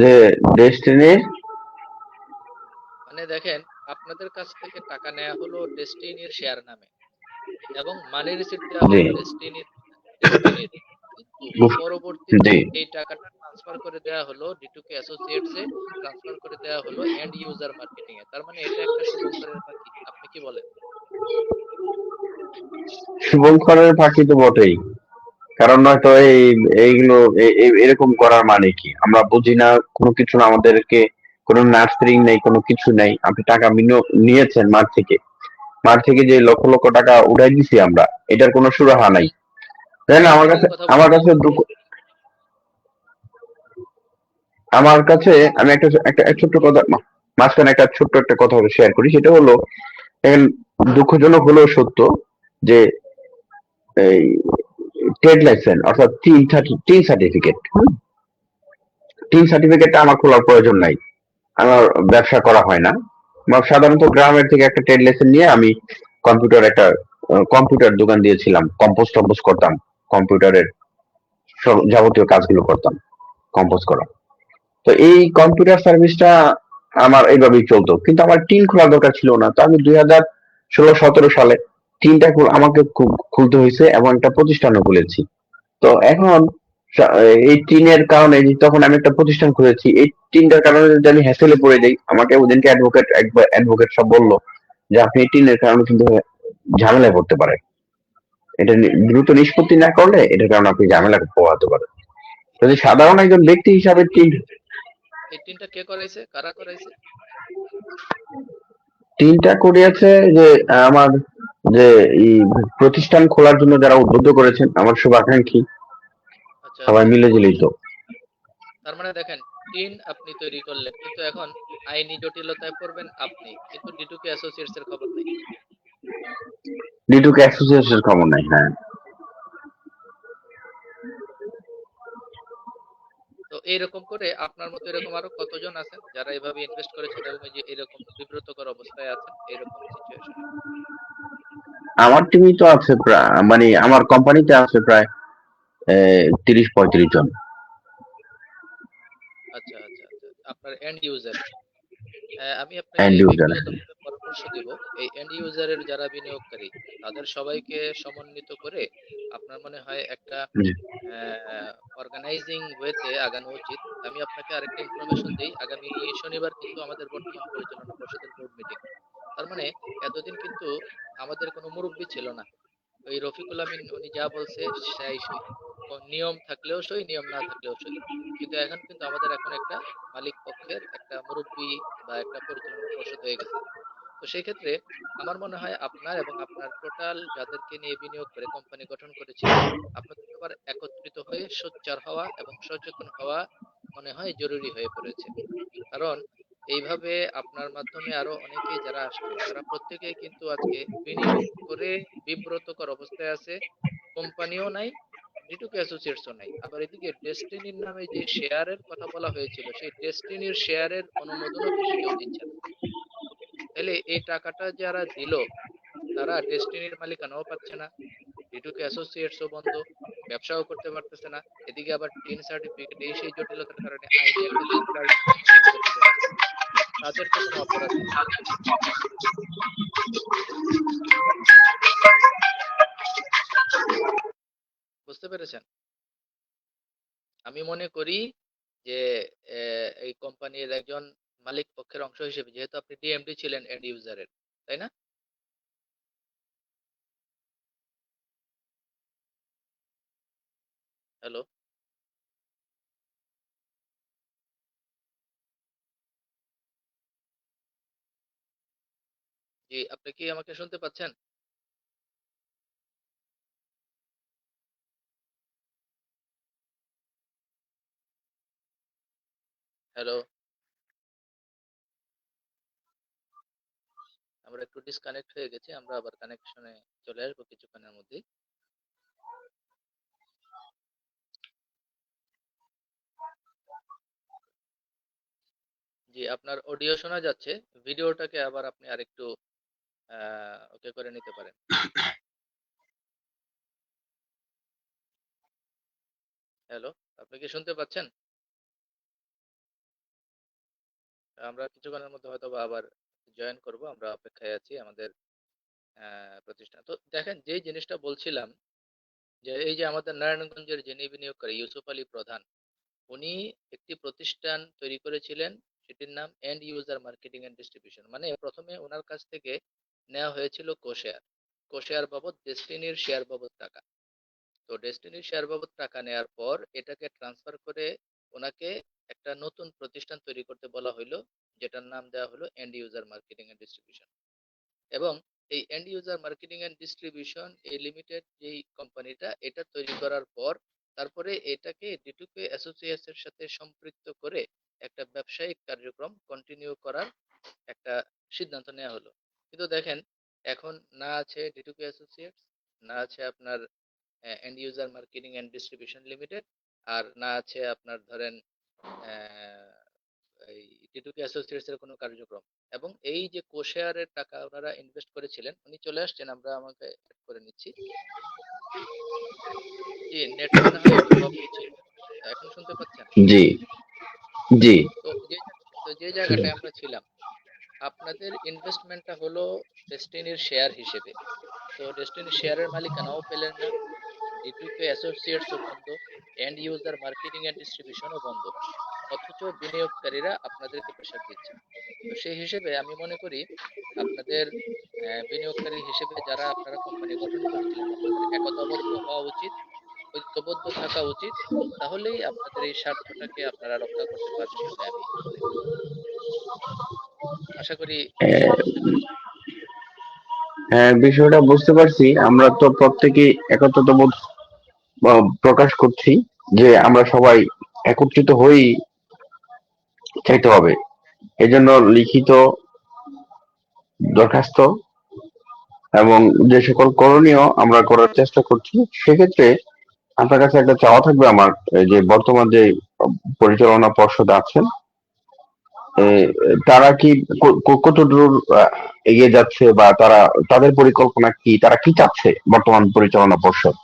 যে ডেস্টিনির মানে দেখেন, আপনাদের কাছ থেকে টাকা নেওয়া হলো ডেস্টিনির শেয়ার নামে, এবং মানি রিসিপ্ট দেওয়া জি হলো ডেস্টিনির, কিন্তু পরবর্তীতে জি এই টাকাটা ট্রান্সফার করে দেওয়া হলো ডিটুকে অ্যাসোসিয়েটস এ, ট্রান্সফার করে দেওয়া হলো এন্ড ইউজার মার্কেটিং এ। তার মানে এটা একটা শুভঙ্করের ফাঁকি। আপনি কি বলেন? শুভঙ্করের ফাঁকি তো বটেই, কারণ নয়তো এইগুলো এরকম করার মানে কি আমরা বুঝি না, কোনো কিছু না, আমাদেরকে কোনো নার্সারিং নেই, কোনো কিছু নেই, আপনি টাকা বিনিয়োগ নিয়েছেন মাঠ থেকে যে লক্ষ লক্ষ টাকা উঠাই দিছি আমরা, এটার কোনো সুরাহা নাই, তাই না? আমার মার্কেটিং কাছে কথা আমার বলছেন কাছে আপনি? আমার কাছে আমি একটা ছোট্ট কথা, মাঝখানে ছোট্ট একটা কথা শেয়ার করি, সেটা হলো দেখেন, দুঃখজনক হলেও সত্য যে এই ট্রেড লাইসেন্স অর্থাৎ টিন সার্টিফিকেট, টিন সার্টিফিকেটটা আমার খোলার প্রয়োজন নাই, আমার ব্যবসা করা হয় না। বা সাধারণত গ্রামের থেকে একটা ট্রেড লাইসেন্স নিয়ে আমি একটা কম্পিউটার দোকান দিয়েছিলাম, কম্পোজ টম্পোজ করতাম, কম্পিউটারের সব যাবতীয় কাজগুলো করতাম, কম্পোজ করা। তো এই কম্পিউটার সার্ভিসটা আমার এইভাবেই চলতো, কিন্তু আমার টিন খোলার দরকার ছিল না। তো আমি 2016-17 সালে টিনটা আমাকে খুলতে হয়েছে এবং একটা প্রতিষ্ঠানও খুলেছি। তো এখন সা- এই টিনের কারণে তখন আমি একটা প্রতিষ্ঠান খুলেছি, এই টিনটার কারণে যদি আমি হ্যাসেলে পড়ে যাই, আমাকে ওদিনকে অ্যাডভোকেট সব বললো যে আপনি এই টিনের কারণে কিন্তু ঝামেলায় পড়তে পারে, এটা দ্রুত নিষ্পত্তি না করলে এটার কারণে আপনি ঝামেলা পোহাতে পারেন। যদি সাধারণ একজন ব্যক্তি হিসাবে এই তিনটা কে করাইছে, কারা করাইছে? টিনটা করিয়েছে যে আমার যে এই প্রতিষ্ঠান খোলার জন্য যারা উদ্বুদ্ধ করেছেন, আমার শুভাকাঙ্ক্ষী, আচ্ছা সবাই আচ্ছা। মিলে ঝিলেই তো। তার মানে দেখেন, টিন আপনি তৈরি করলেন, কিন্তু এখন আইনি জটিলতায় পড়বেন আপনি, কিন্তু ডিটুকে অ্যাসোসিয়েটস এর খবর নেই। ডিটুকে অ্যাসোসিয়েশনের খবর নাই, হ্যাঁ। তো এইরকম করে আপনার মতো এরকম আরো কতজন আছেন যারা এভাবে ইনভেস্ট করেছেন এবং এই যে এরকম বিব্রতকর অবস্থায় আছেন এরকম সিচুয়েশনে? আমার টিমই তো আছে প্রায়, মানে আমার কোম্পানিতে আছে প্রায় 30-35 জন আচ্ছা আচ্ছা আচ্ছা, আপনার এন্ড ইউজার। আমি আপনাকে এন্ড ইউজার। ব্যক্তিগতভাবে পরামর্শ পরামর্শ দিব, এই এন্ড ইউজারের যারা বিনিয়োগকারী তাদের সবাইকে সমন্বিত করে আপনার মনে হয় একটা জি। অর্গানাইজিং ওয়েতে আগানো উচিত। আমি আপনাকে আরেকটা ইনফরমেশন দিই, আগামী শনিবার কিন্তু আমাদের বর্তমান পরিচালনা পর্ষদের বোর্ড মিটিং। তার মানে এতদিন কিন্তু আমাদের কোনো মুরব্বি ছিল না, ওই রফিকুল আমিন উনি যা বলছে সেই সই, নিয়ম থাকলেও সই, নিয়ম না থাকলেও সই। কিন্তু এখন কিন্তু আমাদের এখন একটা মালিক পক্ষের একটা মুরব্বি বা একটা পরিচালনা পর্ষদ হয়ে গেছে। তো সেই ক্ষেত্রে আমার মনে হয় আপনার এবং আপনার টোটাল যাদেরকে নিয়ে বিনিয়োগ করে কোম্পানি গঠন করেছিলেন, আপনাদের সবার একত্রিত হয়ে সোচ্চার হওয়া এবং সচেতন হওয়া মনে হয় জরুরি হয়ে পড়েছে। কারণ এইভাবে আপনার মাধ্যমে আরো অনেকেই যারা আসবে তারা প্রত্যেকেই কিন্তু আজকে বিনিয়োগ করে বিব্রতকর অবস্থায় আছে, কোম্পানিও নাই, ডিটুকে অ্যাসোসিয়েটসও নাই। আবার এদিকে ডেস্টিনির নামে যে শেয়ারের কথা বলা হয়েছিল সেই ডেস্টিনির শেয়ারের অনুমোদনও কিন্তু কেউ দিচ্ছে না। তাহলে এই টাকাটা যারা দিল তারা ডেস্টিনির মালিকানাও পাচ্ছে না, ডিটুকে অ্যাসোসিয়েটসও বন্ধ, ব্যবসাও করতে পারতেছে না। এদিকে আবার টিন সার্টিফিকেট, এই সেই জটিলতার কারণে আইনি একটা ঝামেলার মধ্যে যাচ্ছে। তাদের তো কোনো অপরাধ নেই। বুঝতে পেরেছেন? আমি মনে করি যে এই কোম্পানির একজন মালিক পক্ষের অংশ হিসেবে, যেহেতু আপনি ডিএমডি ছিলেন এন্ড ইউজারের, তাই না? হ্যালো, জি, আপনি কি আমাকে শুনতে পাচ্ছেন? হ্যালো, আমরা একটু ডিসকানেক্ট হয়ে গেছি, আমরা আবার কানেকশনে চলে আসবো কিছুক্ষণের মধ্যেই। জি, আপনার অডিও শোনা যাচ্ছে, ভিডিওটাকে আবার আপনি আরেকটু ওকে করে নিতে পারেন। হ্যালো, আপনি কি শুনতে পাচ্ছেন? আমরা কিছুক্ষণের মধ্যে হয়তো বা আবার জয়েন করব, আমরা অপেক্ষায় আছি আমাদের প্রতিষ্ঠান। তো দেখেন, যে জিনিসটা বলছিলাম যে এই যে আমাদের নারায়ণগঞ্জের যিনি বিনিয়োগকারী ইউসুফ আলী প্রধান, উনি একটি প্রতিষ্ঠান তৈরি করেছিলেন, সেটির নাম end user marketing and distribution. মানে প্রথমে ওনার কাছ থেকে নেওয়া হয়েছিল কোশেয়ার, কোশেয়ার বাবদ ডেস্টিনির শেয়ার বাবদ টাকা। তো ডেস্টিনির শেয়ার বাবদ টাকা নেওয়ার পর এটাকে ট্রান্সফার করে ওনাকে একটা নতুন প্রতিষ্ঠান তৈরি করতে বলা হইলো, যেটার নাম দেওয়া হলো end user marketing and distribution. এবং এই end user marketing and distribution এই লিমিটেড যেই কোম্পানিটা, এটা তৈরি করার পর তারপরে এটাকে ডিটুকে অ্যাসোসিয়েটস এর সাথে সম্পৃক্ত করে একটা ব্যবসায়িক কার্যক্রম কন্টিনিউ করার একটা সিদ্ধান্ত নেওয়া হলো। কিন্তু দেখেন, এখন না আছে ডিটুকে অ্যাসোসিয়েটস, না আছে আপনার end user marketing and distribution limited, আর না আছে আপনার ধরেন আহ, এই টিটুকি অ্যাসোসিয়েটস এর কোনো কার্যক্রম। এবং এই যে কোশেয়ারের টাকা ওনারা ইনভেস্ট করেছিলেন, উনি চলে আসছেন, আমরা আমাকে অ্যাড করে নিচ্ছি। জি, নেট মনে হয় একটু প্রবলেম ছিল, এখন শুনতে পাচ্ছেন? জি। জি। তো যে জায়গাটায় আমরা ছিলাম, আপনাদের ইনভেস্টমেন্টটা হলো ডেস্টিনির শেয়ার হিসেবে। তো ডেস্টিনির শেয়ারের মালিকানাও পেলেন না, ডিটুকে অ্যাসোসিয়েটসও বন্ধ, এন্ড ইউজার মার্কেটিং এন্ড ডিস্ট্রিবিউশনও বন্ধ, অথচ বিনিয়োগকারীরা আপনাদেরকে প্রেসার দিচ্ছে। তো সেই হিসেবে আমি মনে করি আপনাদের বিনিয়োগকারী হিসেবে যারা আপনারা কোম্পানি গঠন করেছিলেন, আপনাদের একতাবদ্ধ হওয়া উচিত, ঐক্যবদ্ধ থাকা উচিত। তাহলেই আপনাদের এই স্বার্থটাকে আপনারা রক্ষা করতে পারবেন বলে আমি মনে করি। আশা করি বিষয়টা বুঝতে পেরেছেন। হ্যাঁ, বিষয়টা বুঝতে পারছি। আমরা তো প্রত্যেকেই একত্রতা বোধ প্রকাশ করছি যে আমরা সবাই একত্রিত হয়েই চাইতে হবে। এজন্য লিখিত দরখাস্ত এবং যে সকল করণীয় আমরা করার চেষ্টা করছি, সেক্ষেত্রে আপনার কাছে একটা চাওয়া থাকবে আমার, যে বর্তমান যে পরিচালনা পর্ষদ আছেন, এ, তারা কি কতদূর এগিয়ে যাচ্ছে, বা তাদের পরিকল্পনা কি, তারা কি চাচ্ছে বর্তমান পরিচালনা পর্ষদ?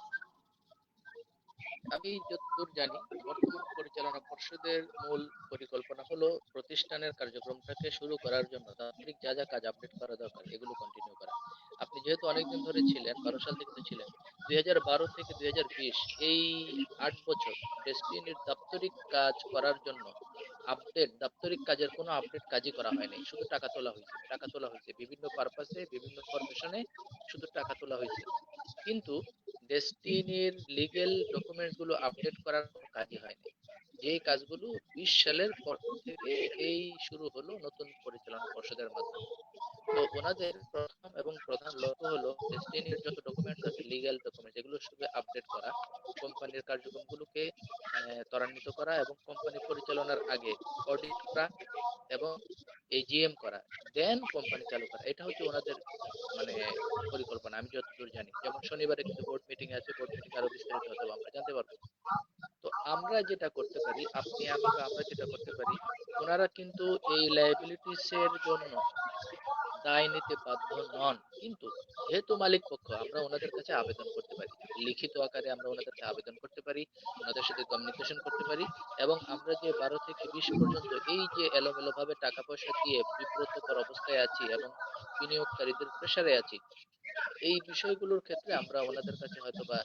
আমি যতদূর জানি বর্তমান পরিচালনা পরিচালনা পর্ষদের মূল পরিকল্পনা হলো প্রতিষ্ঠানের কার্যক্রমটাকে শুরু করার জন্য দাপ্তরিক যা যা কাজ আপডেট করা দরকার এগুলো কন্টিনিউ করা। আপনি যেহেতু অনেকদিন ধরে ছিলেন, 12 সাল থেকে তো ছিলেন, 2012 থেকে 2020 এই 8 বছর ডেস্টিনির দাপ্তরিক কাজ করার জন্য দাপ্তরিক কাজের কোনো আপডেট কাজই করা হয়নি। শুধু টাকা তোলা হয়েছে, টাকা তোলা হয়েছে বিভিন্ন পারপাসে, বিভিন্ন ফরমেশনে শুধু টাকা তোলা হয়েছে। কিন্তু ডেস্টিনির লিগেল ডকুমেন্টস গুলো আপডেট করার কোনো কাজই হয়নি। যে কাজগুলো 20 সালের পর থেকে এই শুরু হলো নতুন পরিচালনা পর্ষদের মাধ্যমে। তো ওনাদের প্রথম এবং প্রধান লক্ষ্য হলো ডেস্টিনির যত ডকুমেন্টস আছে, লিগ্যাল ডকুমেন্টস, এগুলো শুধু আপডেট করা, কোম্পানির কার্যক্রমগুলোকে ত্বরান্বিত করা এবং কোম্পানি পরিচালনার আগে অডিট করা এবং এজিএম করা, দেন কোম্পানি চালু করা। এটা হচ্ছে ওনাদের মানে পরিকল্পনা, আমি যতদূর জানি। যেমন শনিবারে কিন্তু বোর্ড মিটিং আছে, বোর্ড মিটিং আরো বিস্তারিত হয়তো আমরা জানতে পারবো। তো আমরা যেটা করতে পারি, আপনি আমি বা আমরা যেটা করতে পারি, ওনারা কিন্তু এই লায়াবিলিটিস এর জন্য দায় নিতে বাধ্য নন, কিন্তু যেহেতু মালিক পক্ষ আমরা ওনাদের কাছে আবেদন করতে পারি, লিখিত আকারে আমরা ওনাদেরকে আবেদন করতে পারি, ওনাদের সাথে কমিউনিকেশন করতে পারি। এবং আমরা যে 12 থেকে 20 পর্যন্ত এই যে এলোমেলো ভাবে টাকা পয়সা দিয়ে বিব্রতকর অবস্থায় আছি এবং বিনিয়োগকারীদের প্রেসারে আছি, এই বিষয়গুলোর ক্ষেত্রে আমরা ওনাদের কাছে হয়তো বা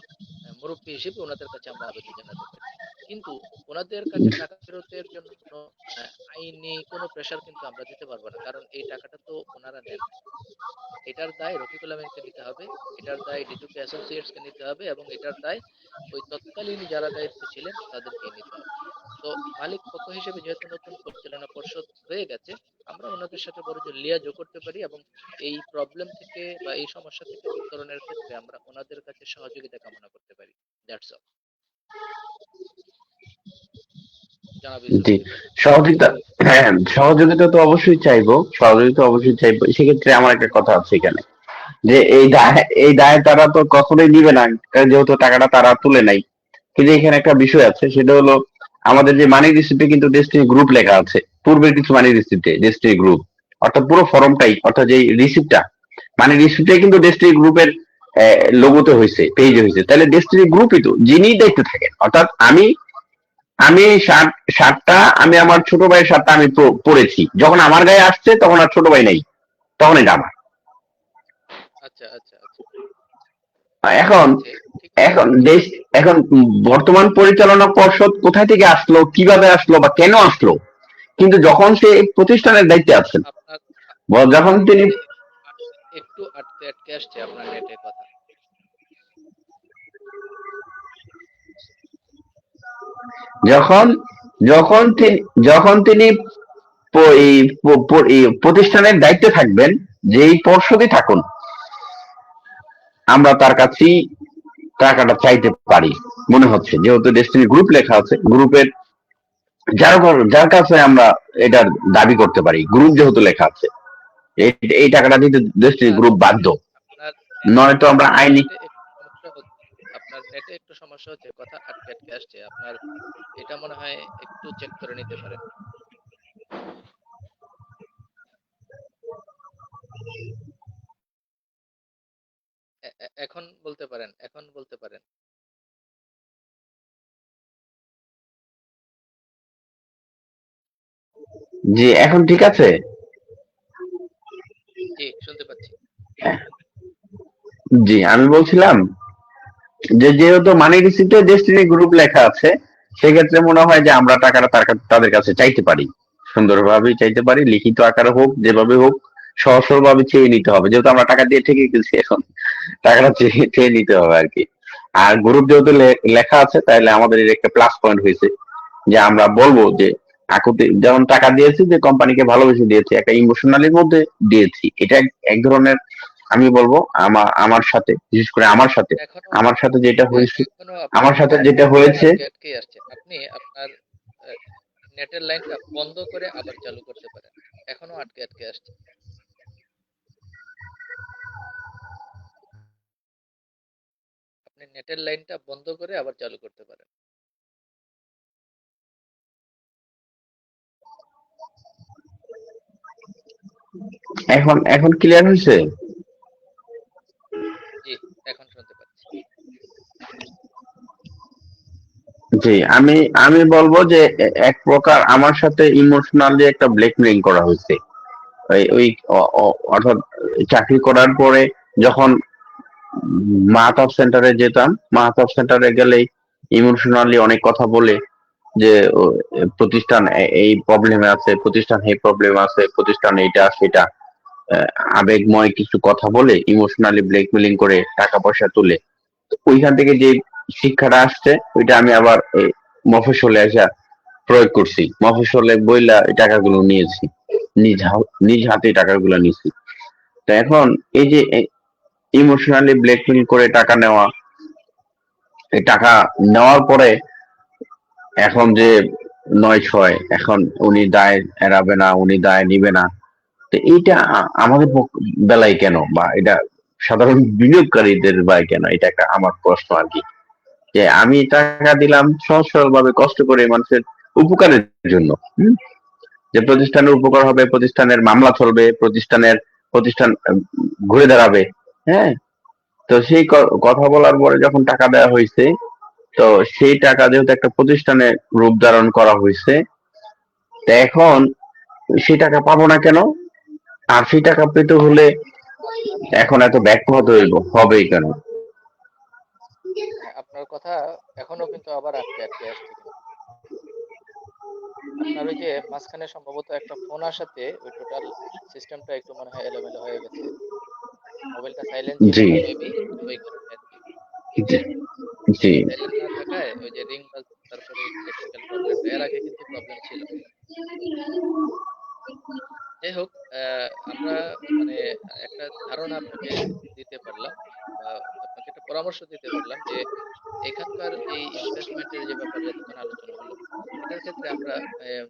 মুরব্বী হিসেবে ওনাদের কাছে আমরা আবেদন জানাতে পারি। কিন্তু ওনাদের কাছে টাকা ফেরতের জন্য আইনি কোনো প্রেশার কিন্তু আমরা দিতে পারবো না, কারণ এই টাকাটা তো ওনারা নেন নাই। এটার দায় রফিকুল আমিনকে নিতে হবে, এটার দায় ডিটুকে অ্যাসোসিয়েটস কে নিতে হবে এবং এটার দায় ওই তৎকালীন যারা দায়িত্বে ছিলেন তাদেরকে নিতে হবে। তো মালিক পক্ষ হিসেবে যেহেতু নতুন পরিচালনা পর্ষদ হয়ে গেছে, আমরা ওনাদের সাথে বড় যে লিয়াজও করতে পারি এবং এই প্রবলেম থেকে বা এই সমস্যা থেকে উত্তরণের ক্ষেত্রে আমরা ওনাদের কাছে সহযোগিতা কামনা করতে পারি। That's all. জনাব ইউসুফ জি, আলী ভাই। সহযোগিতা, হ্যাঁ সহযোগিতা তো অবশ্যই চাইবো, সহযোগিতা অবশ্যই চাইবো। সেক্ষেত্রে আমার একটা কথা আছে এখানে, যে এই দায় তারা তো কখনোই নিবে না, কারণ যেহেতু টাকাটা তারা তুলে নাই। কিন্তু এখানে একটা বিষয় আছে, সেটা হলো আমাদের যে মানি রিসিপ্টে কিন্তু ডেস্টিনি গ্রুপ লেখা আছে, পূর্বের কিছু মানি রিসিপ্টে ডেস্টিনি গ্রুপ, অর্থাৎ পুরো ফর্মটাই, অর্থাৎ যে রিসিপ্টটা মানে রিসিপ্টে কিন্তু ডেস্টিনি গ্রুপের লোগোতে হয়েছে, পেজে হয়েছে, তাহলে ডেস্টিনি গ্রুপই তো যিনি দেখতে থাকেন। অর্থাৎ আমি আমি শার্টটা আমি আমার ছোট ভাইয়ের শার্টটা আমি পরেছি, যখন আমার গায়ে আসছে তখন আর ছোট ভাই নাই, তখন এটা আমার। আচ্ছা আচ্ছা আচ্ছা, ঠিক এখন আছে, ঠিক আছে। এখন দেশ এখন বর্তমান পরিচালনা পর্ষদ কোথায় থেকে আসলো, কিভাবে আসলো বা কেন আসলো, কিন্তু যখন সে এই প্রতিষ্ঠানের দায়িত্বে আছেন, আপনার যখন আপনার তিনি নেটে একটু আটকে আটকে আসছে, আপনার নেটে কথা। যখন যখন তিনি যখন তিনি এই প্রতিষ্ঠানের দায়িত্বে থাকবেন, যেই পর্ষদই থাকুন, আমরা তার কাছেই টাকাটা চাইতে পারি মনে হচ্ছে, যেহেতু ডেস্টিনি গ্রুপ লেখা আছে, গ্রুপের যার কাছে আমরা এটার দাবি করতে পারি, গ্রুপ যেহেতু লেখা আছে, এই এই টাকাটা দিতে ডেস্টিনি আপনার গ্রুপ বাধ্য, আপনার নয়তো আমরা আপনার আইনি। নেটে একটু সমস্যা হচ্ছে, আপনার নেটে একটু সমস্যা হচ্ছে, কথা আটকে আটকে আসছে আপনার। এটা মনে হয় একটু চেক করে নিতে পারেন। এখন বলতে পারেন, এখন বলতে পারেন। জি, এখন ঠিক আছে। জি, শুনতে পাচ্ছি। জি, আমি বলছিলাম যে যেহেতু মানি রিসিপ্টে ডেস্টিনি গ্রুপ লেখা আছে, সেক্ষেত্রে মনে হয় যে আমরা টাকাটা তাদের কাছে চাইতে পারি, সুন্দরভাবেই চাইতে পারি, লিখিত আকারে হোক, যেভাবে হোক, সহজ সরলভাবে চেয়ে নিতে হবে, যেহেতু আমরা টাকা দিয়ে ঠিকই গেছি, এখন টাকাটা চেয়ে চেয়ে নিতে হবে আর কি। আর গ্রুপ যেহেতু লেখা আছে, তাহলে আমাদের এর একটা প্লাস পয়েন্ট হয়েছে, যে আমরা বলবো যে আকুতি যেমন টাকা দিয়েছি, যে কোম্পানিকে ভালোবেসে দিয়েছি, একটা ইমোশনালির মধ্যে দিয়েছি, এটা এক ধরনের, আমি বলবো আমার সাথে, বিশেষ করে এখনো আমার সাথে যেটা হয়েছে, এখনো আপনার আমার সাথে নেট যেটা হয়েছে। আটকে আটকে আসছে। আপনি আপনার নেটের লাইনটা বন্ধ করে আবার চালু করতে পারেন। এখনো আটকে আটকে আসছে। আপনি নেটের লাইনটা বন্ধ করে আবার চালু করতে পারেন। এখন এখন ক্লিয়ার হয়েছে। জি, এখন শুনতে পাচ্ছি। জি, আমি আমি বলবো যে এক প্রকার আমার সাথে ইমোশনালি একটা ব্ল্যাকমেইল করা হয়েছে। ওই অর্থাৎ চাকরি করার পরে যখন মাহাতাব সেন্টারে যেতাম, মাহাতাব সেন্টারে গেলেই ইমোশনালি অনেক কথা বলে যে প্রতিষ্ঠান এই প্রবলেমে আছে, প্রতিষ্ঠান এই প্রবলেম আছে, প্রতিষ্ঠান এইটা সেটা, আহ, আবেগময় কিছু কথা বলে ইমোশনালি ব্ল্যাকমেলিং করে টাকা পয়সা তুলে। ওইখান থেকে যে শিক্ষাটা আসছে ওইটা আমি আবার মফস্বলে আসা প্রয়োগ করছি, মফস্বলে বইলা এই টাকাগুলো নিয়েছি, নিজ হাতে টাকাগুলো নিয়েছি। তো এখন এই যে ইমোশনালি ব্ল্যাকমেল করে টাকা নেওয়া, এই টাকা নেওয়ার পরে এখন যে ৯/৬ এখন উনি দায় এড়াবে না, উনি দায় নিবে না। তো এইটা আমাদের বেলায় কেন, বা এটা সাধারণ বিনিয়োগকারীদের বেলায় কেন, এটা একটা আমার প্রশ্ন আর কি। যে আমি টাকা দিলাম সহজ সরল ভাবে কষ্ট করে মানুষের উপকারের জন্য, হুম? যে প্রতিষ্ঠানের উপকার হবে, প্রতিষ্ঠানের মামলা চলবে, প্রতিষ্ঠান ঘুরে দাঁড়াবে, হ্যাঁ। তো সেই কথা বলার পরে যখন টাকা দেওয়া হয়েছে, তো সেই টাকা যেহেতু একটা প্রতিষ্ঠানে রূপ ধারণ করা হয়েছে, তো এখন সেই টাকা পাবো না কেন? আর সেই টাকা পেতে হলে এখন এত ব্যাখ্যা হতে হবেই কেন? হ্যাঁ, আপনার কথা এখনো কিন্তু আবার আটকে আটকে আসছে কিন্তু। আপনার ওই যে মাঝখানে সম্ভবত একটা ফোন আসাতে ওই টোটাল সিস্টেমটা একটু মনে হয় এলোমেলো হয়ে গেছে। মোবাইলটা সাইলেন্ট ছিল জি, মেবি, ওই কারণে আর কি। জি, জি, সাইলেন্ট না থাকায় ওই যে রিং বাজছে, তারপরে টেকনিক্যাল প্রবলেমটা, এর আগে কিন্তু প্রবলেম ছিল। যাই হোক, আমরা মানে একটা ধারণা আপনাকে দিতে পারলাম, বা আপনাকে একটা পরামর্শ দিতে পারলাম যে এখানকার এই ইনভেস্টমেন্টের যে ব্যাপারে এতক্ষণ আলোচনা হলো, এটার ক্ষেত্রে আমরা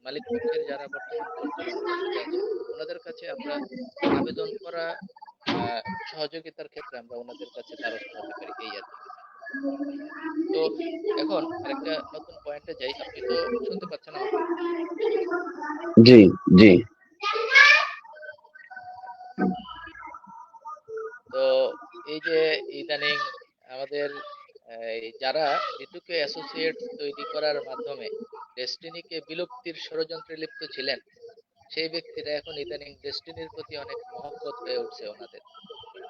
মালিক পক্ষের যারা বর্তমান পরিচালনা পর্ষদে আছেন ওনাদের কাছে আমরা আবেদন করা, আহ, সহযোগিতার ক্ষেত্রে আমরা ওনাদের কাছে দ্বারস্থ হতে পারি, এই আর কি। তো এখন আরেকটা নতুন পয়েন্টে যাই, আপনি তো শুনতে পাচ্ছেন আমাকে? জি, জি, আচ্ছা। তো এই যে ইদানিং আমাদের এই যারা ডিটুকে অ্যাসোসিয়েটস তৈরি করার মাধ্যমে ডেস্টিনিকে বিলুপ্তির ষড়যন্ত্রে লিপ্ত ছিলেন, সেই ব্যক্তিরা এখন ইদানিং ডেস্টিনির প্রতি অনেক মহব্বত হয়ে উঠছে ওনাদের।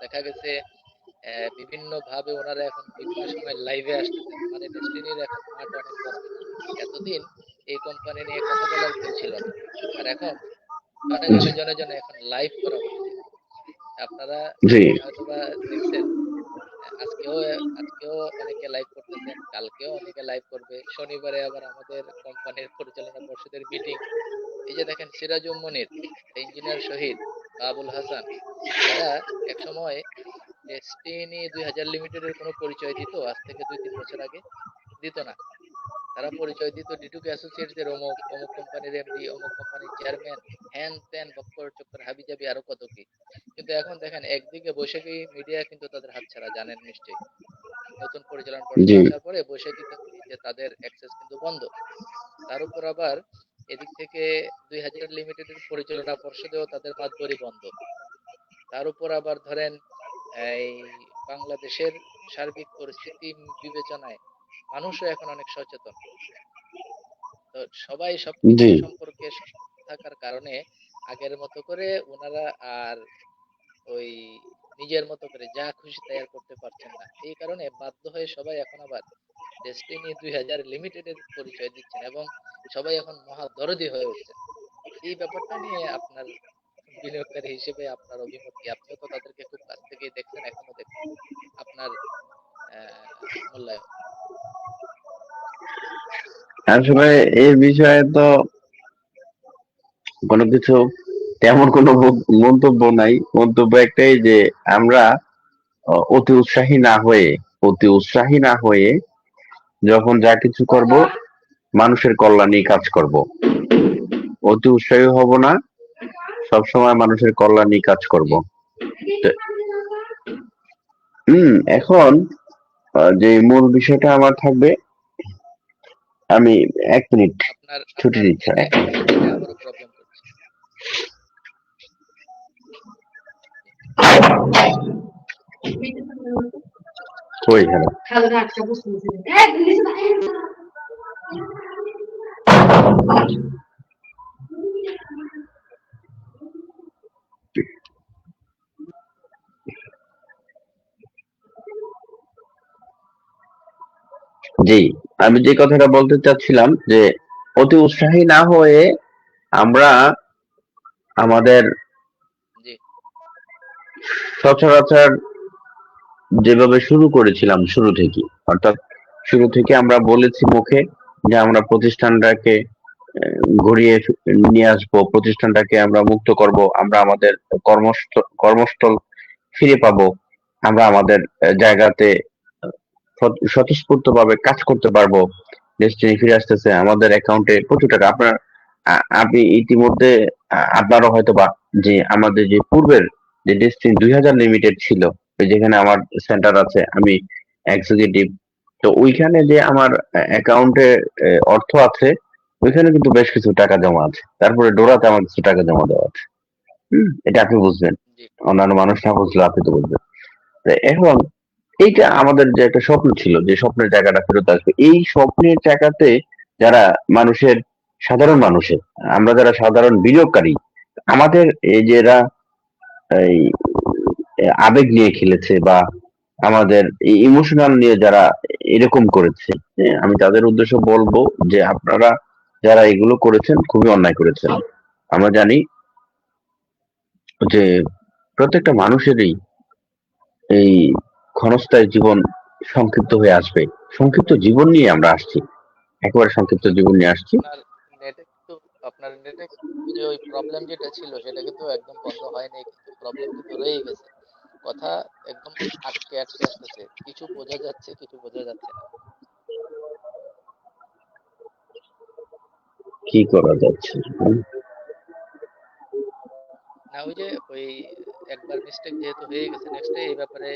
দেখা গেছে বিভিন্ন ভাবে ওনারা এখন বিভিন্ন সময় লাইভে আসতেছেন, মানে ডেস্টিনির এখন মাঠ অনেক বড়। এতদিন এই কোম্পানি নিয়ে কথা বলার কেউ ছিল না, আর এখন জনে জি, জনে জনে জনে এখন লাইভ করা হচ্ছে। আপনারা জি, হয়তোবা দেখছেন, আজকেও আজকেও অনেকে লাইভ করতেছেন, কালকেও অনেকে লাইভ করবে, শনিবারে আবার আমাদের কোম্পানির পরিচালনা পর্ষদের মিটিং। এই যে দেখেন সিরাজুম মনির, ইঞ্জিনিয়ার শহীদ, আবুল হাসান, এরা একসময় ডেস্টিনি ২০০০ লিমিটেডের কোনো পরিচয় দিত আজ থেকে ২-৩ বছর আগে? দিত না। তারা পরিচয় দিত ডিটুকে অ্যাসোসিয়েটসের অমুক অমুক কোম্পানির এমডি, অমুক কোম্পানির চেয়ারম্যান, হ্যান ত্যান বক্কর চক্কর হাবিজাবি আরো কত কি। কিন্তু এখন দেখেন একদিকে বৈশাখী মিডিয়া কিন্তু তাদের হাতছাড়া, জানেন নিশ্চয়ই। নতুন পরিচালন পর্ষদ জি, আসার পরে বৈশাখী কিন্তু এই যে তাদের অ্যাক্সেস কিন্তু বন্ধ। তার উপর আবার এদিক থেকে ২০০০ লিমিটেডের পরিচালনা পর্ষদেও তাদের মাতবরি বন্ধ। তার উপর আবার ধরেন এই বাংলাদেশের সার্বিক পরিস্থিতি বিবেচনায় মানুষও এখন অনেক সচেতন। তো সবাই সবকিছু জি, সম্পর্কে সচেতন থাকার কারণে আগের মতো করে ওনারা আর ওই নিজের মতো করে যা খুশি তাই আর করতে পারছেন না। এই কারণে বাধ্য হয়ে সবাই এখন আবার ডেস্টিনি ২০০০ লিমিটেডের পরিচয় দিচ্ছেন, এবং সবাই এখন মহা দরদি হয়ে উঠছেন। এই ব্যাপারটা নিয়ে আপনার বিনিয়োগকারী হিসেবে আপনার অভিমত কি? আপনিও তো তাদেরকে খুব কাছ থেকেই দেখছেন, এখনো দেখছেন। আপনার মূল্যায়ন। আসলে এই বিষয়ে তো কোনো কিছু তেমন কোনো মন্তব্য নাই। মন্তব্য একটাই যে আমরা অতি উৎসাহী না হয়ে, অতি উৎসাহী না হয়ে যখন যা কিছু করব মানুষের কল্যাণেই কাজ করব। অতি উৎসাহী হব না, সবসময় মানুষের কল্যাণেই কাজ করব। জি। তো, এখন যে মূল বিষয়টা আমার থাকবে, আমি ১ মিনিট আপনার ছুটি আপনার দিচ্ছি। নেটে আবারও প্রবলেম করছে। জি। কই গেল? জি, আমি যে কথাটা বলতে চাচ্ছিলাম যে অতি উৎসাহী না হয়ে আমরা আমাদের জি সচরাচর যেভাবে শুরু করেছিলাম শুরু থেকে, অর্থাৎ শুরু থেকে আমরা বলেছি মুখে যে আমরা প্রতিষ্ঠানটাকে ঘুরিয়ে নিয়ে আসবো, প্রতিষ্ঠানটাকে আমরা মুক্ত করব, আমরা আমাদের কর্মস্থল ফিরে পাবো, আমরা আমাদের জায়গাতে স্বতঃস্ফূর্ত ভাবে কাজ করতে পারবো, ডেস্টিনি ফিরে আসতেছে, আমাদের অ্যাকাউন্টে প্রচুর টাকা। আপনি ইতিমধ্যে আপনারও হয়তো বা যে আমাদের যে পূর্বের যে ডেস্টিনি 2000 লিমিটেড ছিল, ওই যেখানে আমার সেন্টার আছে, আমি এক্সিকিউটিভ, তো ওইখানে যে আমার অ্যাকাউন্টে অর্থ আছে, ওইখানে কিন্তু বেশ কিছু টাকা জমা আছে। তারপরে ডোরাতে আমার কিছু টাকা জমা দেওয়া আছে। এটা আপনি বুঝবেন, জি অন্যান্য মানুষ না বুঝলে আপনি তো বুঝবেন। তো এখন এইটা আমাদের যে একটা স্বপ্ন ছিল, যে স্বপ্নের জায়গাটা ফেরত আসবে, এই স্বপ্নের জায়গাতে যারা মানুষের, সাধারণ মানুষের, আমরা যারা সাধারণ বিনিয়োগকারী, আমাদের এই যে এরা এই আবেগ নিয়ে খেলেছে বা আমাদের ইমোশনাল নিয়ে যারা এরকম করেছে, হ্যাঁ, আমি তাদের উদ্দেশ্য বলবো যে আপনারা যারা এগুলো করেছেন খুবই অন্যায় করেছেন। আমরা জানি যে প্রত্যেকটা মানুষেরই এই ক্ষণস্থায়ী জীবন সংক্ষিপ্ত হয়ে আসবে। সংক্ষিপ্ত জীবন নিয়ে আমরা আসছি, একেবারে সংক্ষিপ্ত জীবন নিয়ে আসছি। আপনার নেটে কিন্তু আপনার নেটে যে ওই প্রবলেম যেটা ছিল সেটা কিন্তু একদম বন্ধ হয়নি, কিন্তু প্রবলেম কিন্তু রয়েই গেছে। কথা একদম আটকে আটকে আসতেছে, কিছু বোঝা যাচ্ছে কিছু বোঝা যাচ্ছে না। কি করা যাচ্ছে? না ওই যে ওই একবার মিস্টেক যেহেতু হয়ে গেছে, নেক্সট এই ব্যাপারে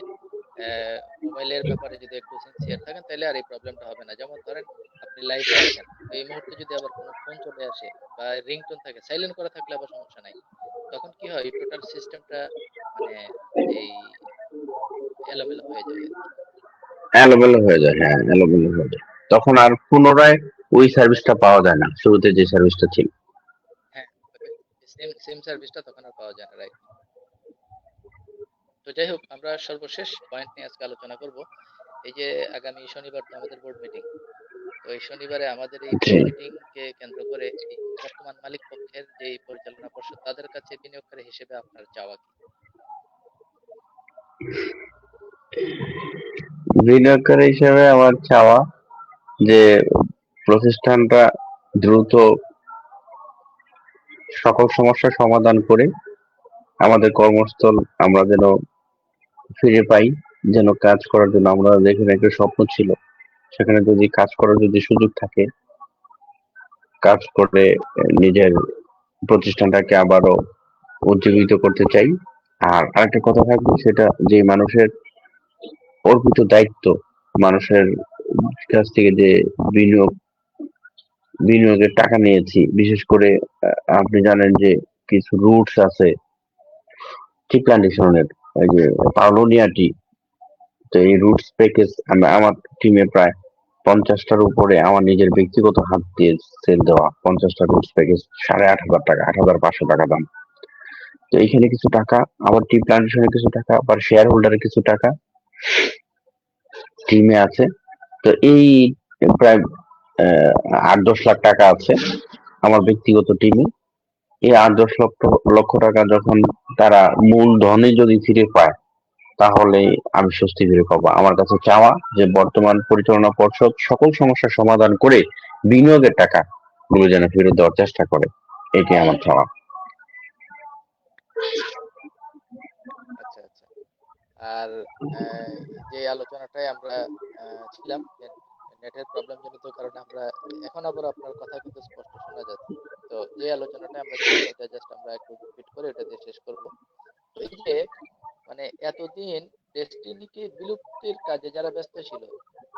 মোবাইলের ব্যাপারে যদি একটু সিনসিয়ার থাকেন তাহলে আর এই প্রবলেমটা হবে না। যেমন ধরেন আপনি লাইভে আছেন, তো এই মুহূর্তে যদি আবার কোনো ফোন চলে আসে বা রিংটোন থাকে, সাইলেন্ট করা থাকলে আবার সমস্যা নাই। তখন কি হয়, টোটাল সিস্টেমটা মানে এই এলোমেলো হয়ে যায় আর কি। এলোমেলো হয়ে যায়, হ্যাঁ, এলোমেলো হয়ে যায়। তখন আর পুনরায় ওই সার্ভিসটা পাওয়া যায় না, শুরুতে যে সার্ভিসটা ছিল। হ্যাঁ, সেম সেম সার্ভিসটা তখন আর পাওয়া যায় না, রাইট। তো যাই হোক, আমরা সর্বশেষ পয়েন্ট নিয়ে আজকে আলোচনা করব। এই যে আগামী শনিবার তো আমাদের বোর্ড মিটিং, তো এই শনিবারে আমাদের এই জি। বোর্ড মিটিং কে কেন্দ্র করে এই বর্তমান মালিক পক্ষের যে পরিচালনা পর্ষদ, তাদের কাছে বিনিয়োগকারী হিসেবে আপনার চাওয়া কি? বিনিয়োগকারী হিসেবে আমার চাওয়া যে প্রতিষ্ঠানটা দ্রুত সকল সমস্যার সমাধান করে আমাদের কর্মস্থল আমরা যেন ফিরে পাই, যেন কাজ করার জন্য আমরা যেখানে একটা স্বপ্ন ছিল, সেখানে যদি কাজ করার যদি সুযোগ থাকে, কাজ করে নিজের প্রতিষ্ঠানটাকে আবারও উজ্জীবিত করতে চাই। আর আরেকটা কথা থাকবে, সেটা যে মানুষের অর্পিত দায়িত্ব, মানুষের কাছ থেকে যে বিনিয়োগ বিনিয়োগের টাকা নিয়েছি, বিশেষ করে আপনি জানেন যে কিছু রুটস আছে টি প্ল্যান্টেশনের, এই যে পাউলোনিয়া টি, তো এই রুটস প্যাকেজ আমার টিমে প্রায় 50টার উপরে আমার নিজের ব্যক্তিগত হাত দিয়ে সেল দেওয়া, 50টা রুটস প্যাকেজ 8,500 টাকা, 8,500 টাকা দাম। তো এইখানে কিছু টাকা, আবার টি প্ল্যান্টেশনের কিছু টাকা, আবার শেয়ার হোল্ডারের কিছু টাকা টিমে আছে। তো এই প্রায় 8-10 লাখ টাকা আছে আমার ব্যক্তিগত টিমে। এই 8-10 লক্ষ টাকা যখন তারা মূলধনে যদি ফিরে পায়, তাহলে আমি স্বস্তি ফিরে পাবো। আমার কাছে চাওয়া যে বর্তমান পরিচালনা পর্ষদ সকল সমস্যার সমাধান করে বিনিয়োগের টাকা গুলো যেন ফেরত দেওয়ার চেষ্টা করে, এটি আমার চাওয়া। আচ্ছা আচ্ছা। আর আহ, যে আলোচনাটায় আমরা ছিলাম, নেটের প্রবলেম জনিত কারণে আমরা এখন আবার আপনার কথা কিন্তু স্পষ্ট শোনা যাচ্ছে। তো যে আলোচনাটা আমরা ছিলাম এটা জাস্ট আমরা একটু রিপিট করে এটা দিয়ে শেষ করব। তো এই যে মানে এতদিন ডেস্টিনিকে বিলুপ্তির কাজে যারা ব্যস্ত ছিল,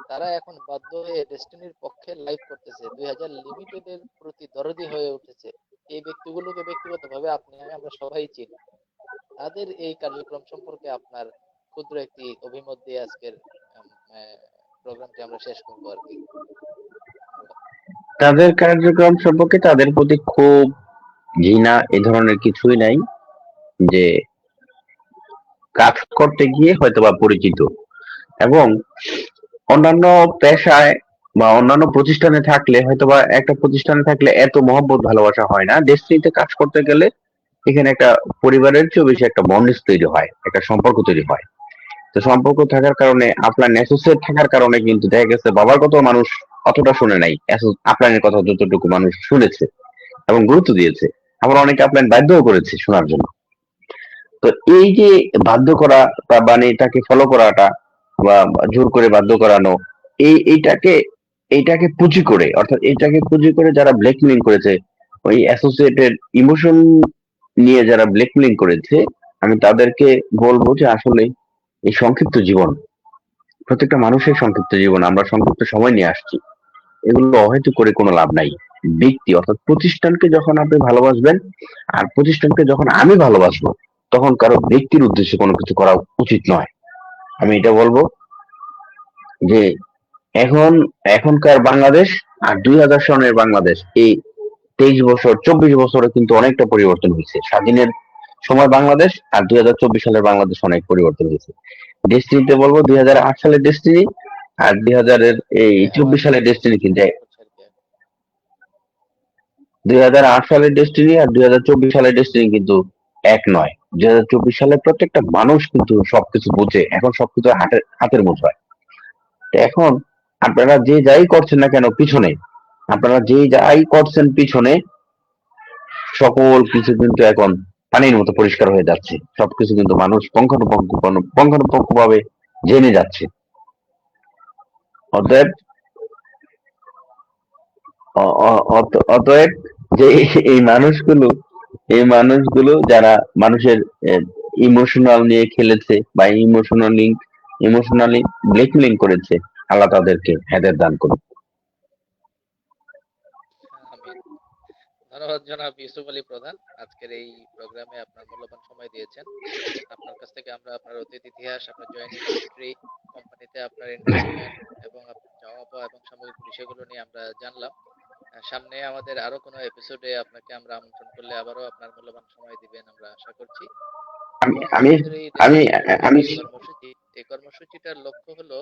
তারা এখন বাধ্য হয়ে ডেস্টিনির পক্ষে লাইভ করতেছে, 2000 লিমিটেডের প্রতি দরদি হয়ে উঠেছে। এই ব্যক্তিগুলোকে ব্যক্তিগতভাবে আপনি আমি আমরা সবাই চিনি। তাদের এই কার্যক্রম সম্পর্কে আপনার ক্ষুদ্র একটি অভিমত দিয়ে আজকের প্রোগ্রামটি আমরা শেষ করবো আর কি। ধন্যবাদ। তাদের কার্যক্রম সম্পর্কে তাদের প্রতি খুব ঘৃণা এ ধরনের কিছুই নাই, যে কাজ করতে গিয়ে হয়তোবা পরিচিত, এবং অন্যান্য পেশায় বা অন্যান্য প্রতিষ্ঠানে থাকলে হয়তোবা একটা প্রতিষ্ঠানে থাকলে এত মহব্বত ভালোবাসা হয় না, ডেস্টিনিতে কাজ করতে গেলে এখানে একটা পরিবারের চেয়েও বেশি একটা বন্ডেজ তৈরি হয়, একটা সম্পর্ক তৈরি হয়। তো সম্পর্ক থাকার কারণে আপনার অ্যাসোসিয়েট থাকার কারণে কিন্তু দেখা গেছে বাবার কথা মানুষ অতটা শুনে নাই, আপনার কথা যতটুকু মানুষ শুনেছে এবং গুরুত্ব দিয়েছে, আবার অনেকে আপনার বাধ্যও করেছে শোনার জন্য। তো এই যে বাধ্য করা বা মানে তাকে ফলো করাটা বা জোর করে বাধ্য করানো, এইটাকে এইটাকে পুঁজি করে, অর্থাৎ এইটাকে পুঁজি করে যারা ব্ল্যাকমেলিং করেছে, ওই অ্যাসোসিয়েটেড ইমোশন নিয়ে যারা ব্ল্যাকমেলিং করেছে, আমি তাদেরকে বলবো যে আসলে এই সংক্ষিপ্ত জীবন, প্রত্যেকটা মানুষের সংক্ষিপ্ত জীবন, আমরা সংক্ষিপ্ত সময় নিয়ে আসছি, এগুলো অহেতুক করে কোনো লাভ নাই। ব্যক্তি অর্থাৎ প্রতিষ্ঠানকে যখন আপনি ভালোবাসবেন, আর প্রতিষ্ঠানকে যখন আমি ভালোবাসবো, তখন কারো ব্যক্তির উদ্দেশ্যে কোনো কিছু করা উচিত নয়। আমি এটা বলবো যে এখন এখনকার বাংলাদেশ আর 2000 সনের বাংলাদেশ, এই 23 বছর 24 বছরে কিন্তু অনেকটা পরিবর্তন হয়েছে। স্বাধীনের সময় বাংলাদেশ আর 2024 সালের বাংলাদেশ অনেক পরিবর্তন হয়েছে। ডেস্টিনিতে বলবো 2008 সালের ডেস্টিনি আর 2024 আওয়াজটা সালের একটু ডেস্টিনি কিন্তু ব্রেক করছে আর কি। 2008 সালের ডেস্টিনি আর 2024 সালের ডেস্টিনি কিন্তু এক নয়। 2024 সালে প্রত্যেকটা মানুষ কিন্তু সবকিছু বোঝে, এখন সবকিছু হাতের হাতের মুঠোয়। তো এখন আপনারা যে যাই করছেন না কেন পিছনে, আপনারা যে যাই করছেন পিছনে, সকল কিছু কিন্তু এখন পানির মতো পরিষ্কার হয়ে যাচ্ছে, সবকিছু কিন্তু মানুষ পুঙ্খানুপুঙ্খ ভাবে জেনে যাচ্ছে। অতএব অতএব যে এই মানুষগুলো এই মানুষগুলো যারা মানুষের ইমোশনাল নিয়ে খেলেছে বা ইমোশনালি ব্ল্যাকমেলিং করেছে, আল্লাহ তাদেরকে হেদায়েত দান করুন। আমিন। ধন্যবাদ জনাব ইউসুফ আলী প্রধান, আজকের এই প্রোগ্রামে আপনার মূল্যবান সময় দিয়েছেন। আপনার কাছ থেকে আমরা আপনার অতীত ইতিহাস, আপনার জয়েনিং হিস্ট্রি, কোম্পানিতে আপনার ইনভেস্টমেন্ট এবং আপনার চাওয়া পাওয়া এবং সামগ্রিক বিষয়গুলো নিয়ে আমরা জানলাম। সামনে আমাদের আরো কোনো এপিসোডে আপনাকে আমরা আমন্ত্রণ করলে আবারও আপনার মূল্যবান সময় দিবেন আমরা আশা করছি। আমি এবং আমি আমাদের এই আমি রেডিও ভিউয়ার্স আমি যে কর্মসূচি, এই কর্মসূচিটার লক্ষ্য হলো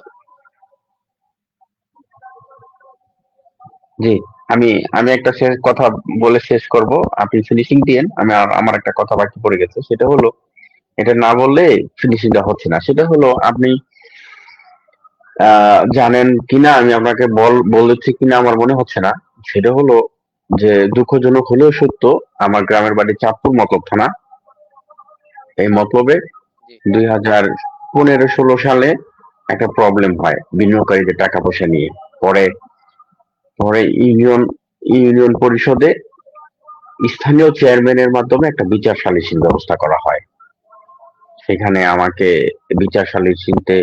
জি, আমি জি আমি একটা শেষ কথা বলে শেষ করব। আপনি ফিনিশিং দিয়েন, আমার একটা কথা বাকি পড়ে গেছে, সেটা হলো, এটা না বললে ফিনিশিংটা হচ্ছে না। সেটা হলো, আপনি জানেন কিনা আমি আপনাকে বলেছি কিনা আমার মনে হচ্ছে না। সেটা হলো যে, দুঃখজনক হলেও সত্য, আমার গ্রামের বাড়ি চাঁদপুর মতলব থানা। এই মতলবে জি 2015-16 সালে একটা প্রবলেম হয় বিনিয়োগকারীদের টাকা পয়সা নিয়ে। পরে পরে ইউনিয়ন পরিষদে স্থানীয় চেয়ারম্যানের মাধ্যমে একটা বিচার সালিসির ব্যবস্থা করা হয়। সেখানে আমাকে বিচার সালিসিতে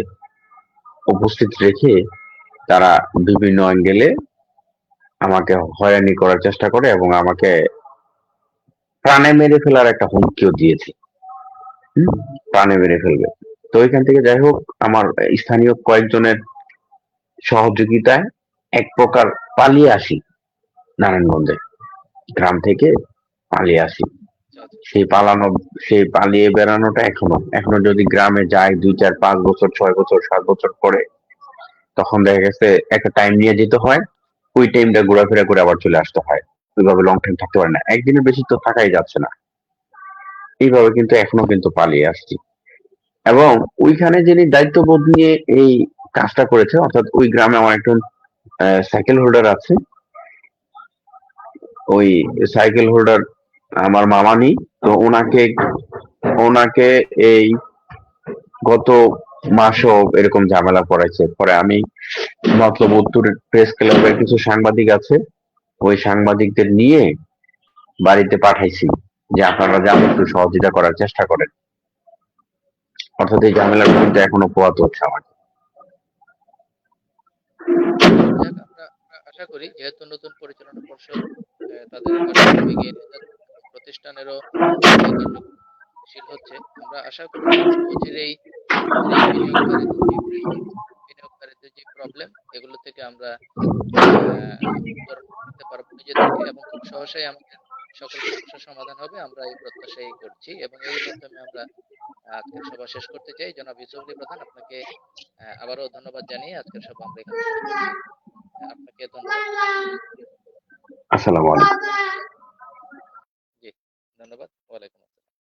উপস্থিত রেখে তারা বিভিন্ন অ্যাঙ্গেলে আমাকে হয়রানি করার চেষ্টা করে এবং আমাকে প্রাণে মেরে ফেলার একটা হুমকিও দিয়েছে। হুম, প্রাণে মেরে ফেলবে। তো ওইখান থেকে যাই হোক, আমার স্থানীয় কয়েকজনের সহযোগিতায় এক প্রকার পালিয়ে আসি নারায়ণগঞ্জে, গ্রাম থেকে পালিয়ে আসি। আচ্ছা আচ্ছা। সেই পালানো, সেই পালিয়ে বেড়ানোটা এখনো এখনো যদি গ্রামে যাই 2, 4, 5 বছর, 6 বছর, 7 বছর পরে, তখন দেখা গেছে একটা টাইম নিয়ে যেতে হয়, ওই টাইমটা ঘোরাফেরা করে আবার চলে আসতে হয়। ওইভাবে লং টাইম থাকতে পারে না, একদিনের বেশি তো থাকাই যাচ্ছে না। এইভাবে কিন্তু এখনো কিন্তু পালিয়ে আসছি। এবং ওইখানে যিনি দায়িত্ববোধ নিয়ে এই কাজটা করেছে, অর্থাৎ ওই গ্রামে আমার একজন সাইকেল হোল্ডার আছে। ওই সাইকেল হোল্ডার আমার মামানি। তো ওনাকে ওনাকে এই গত মাসও এরকম ঝামেলা পড়েছে। পরে আমি মতলব উত্তর প্রেস ক্লাবের কিছু সাংবাদিক আছে, ওই সাংবাদিকদের নিয়ে বাড়িতে পাঠাইছি যে আপনারা যা একটু সহযোগিতা করার চেষ্টা করেন। অর্থাৎ এই ঝামেলাটা কিন্তু এখনো পোহাতে হচ্ছে আমাকে। যাক, আমরা আমরা আশা করি যেহেতু নতুন পরিচালনা পর্ষদ তাদের কার্যক্রম এগিয়ে নিয়ে যাচ্ছে এবং প্রতিষ্ঠানেরও কার্যক্রম গতিশীল হচ্ছে, আমরা আশা করব খুব অচিরেই আমাদের এই বিনিয়োগকারীদের যে ক্রাইসিস, বিনিয়োগকারীদের যে যে প্রবলেম এগুলো থেকে আমরা উত্তর দিতে পারবো নিজে থেকে, এবং খুব সহজেই আমাদের সকল সমস্যার সমাধান হবে, আমরা এই প্রত্যাশাই করছি। এবং এর মাধ্যমে আমরা আজকের সভা শেষ করতে চাই। জনাব ইউসুফলী প্রধান, আপনাকে আবারও ধন্যবাদ জানিয়ে আজকের সভা আমরা এখানে শেষ করছি। আপনাকে ধন্যবাদ। আসসালামু আলাইকুম। জি, ধন্যবাদ। ওয়ালাইকুম আসসালাম।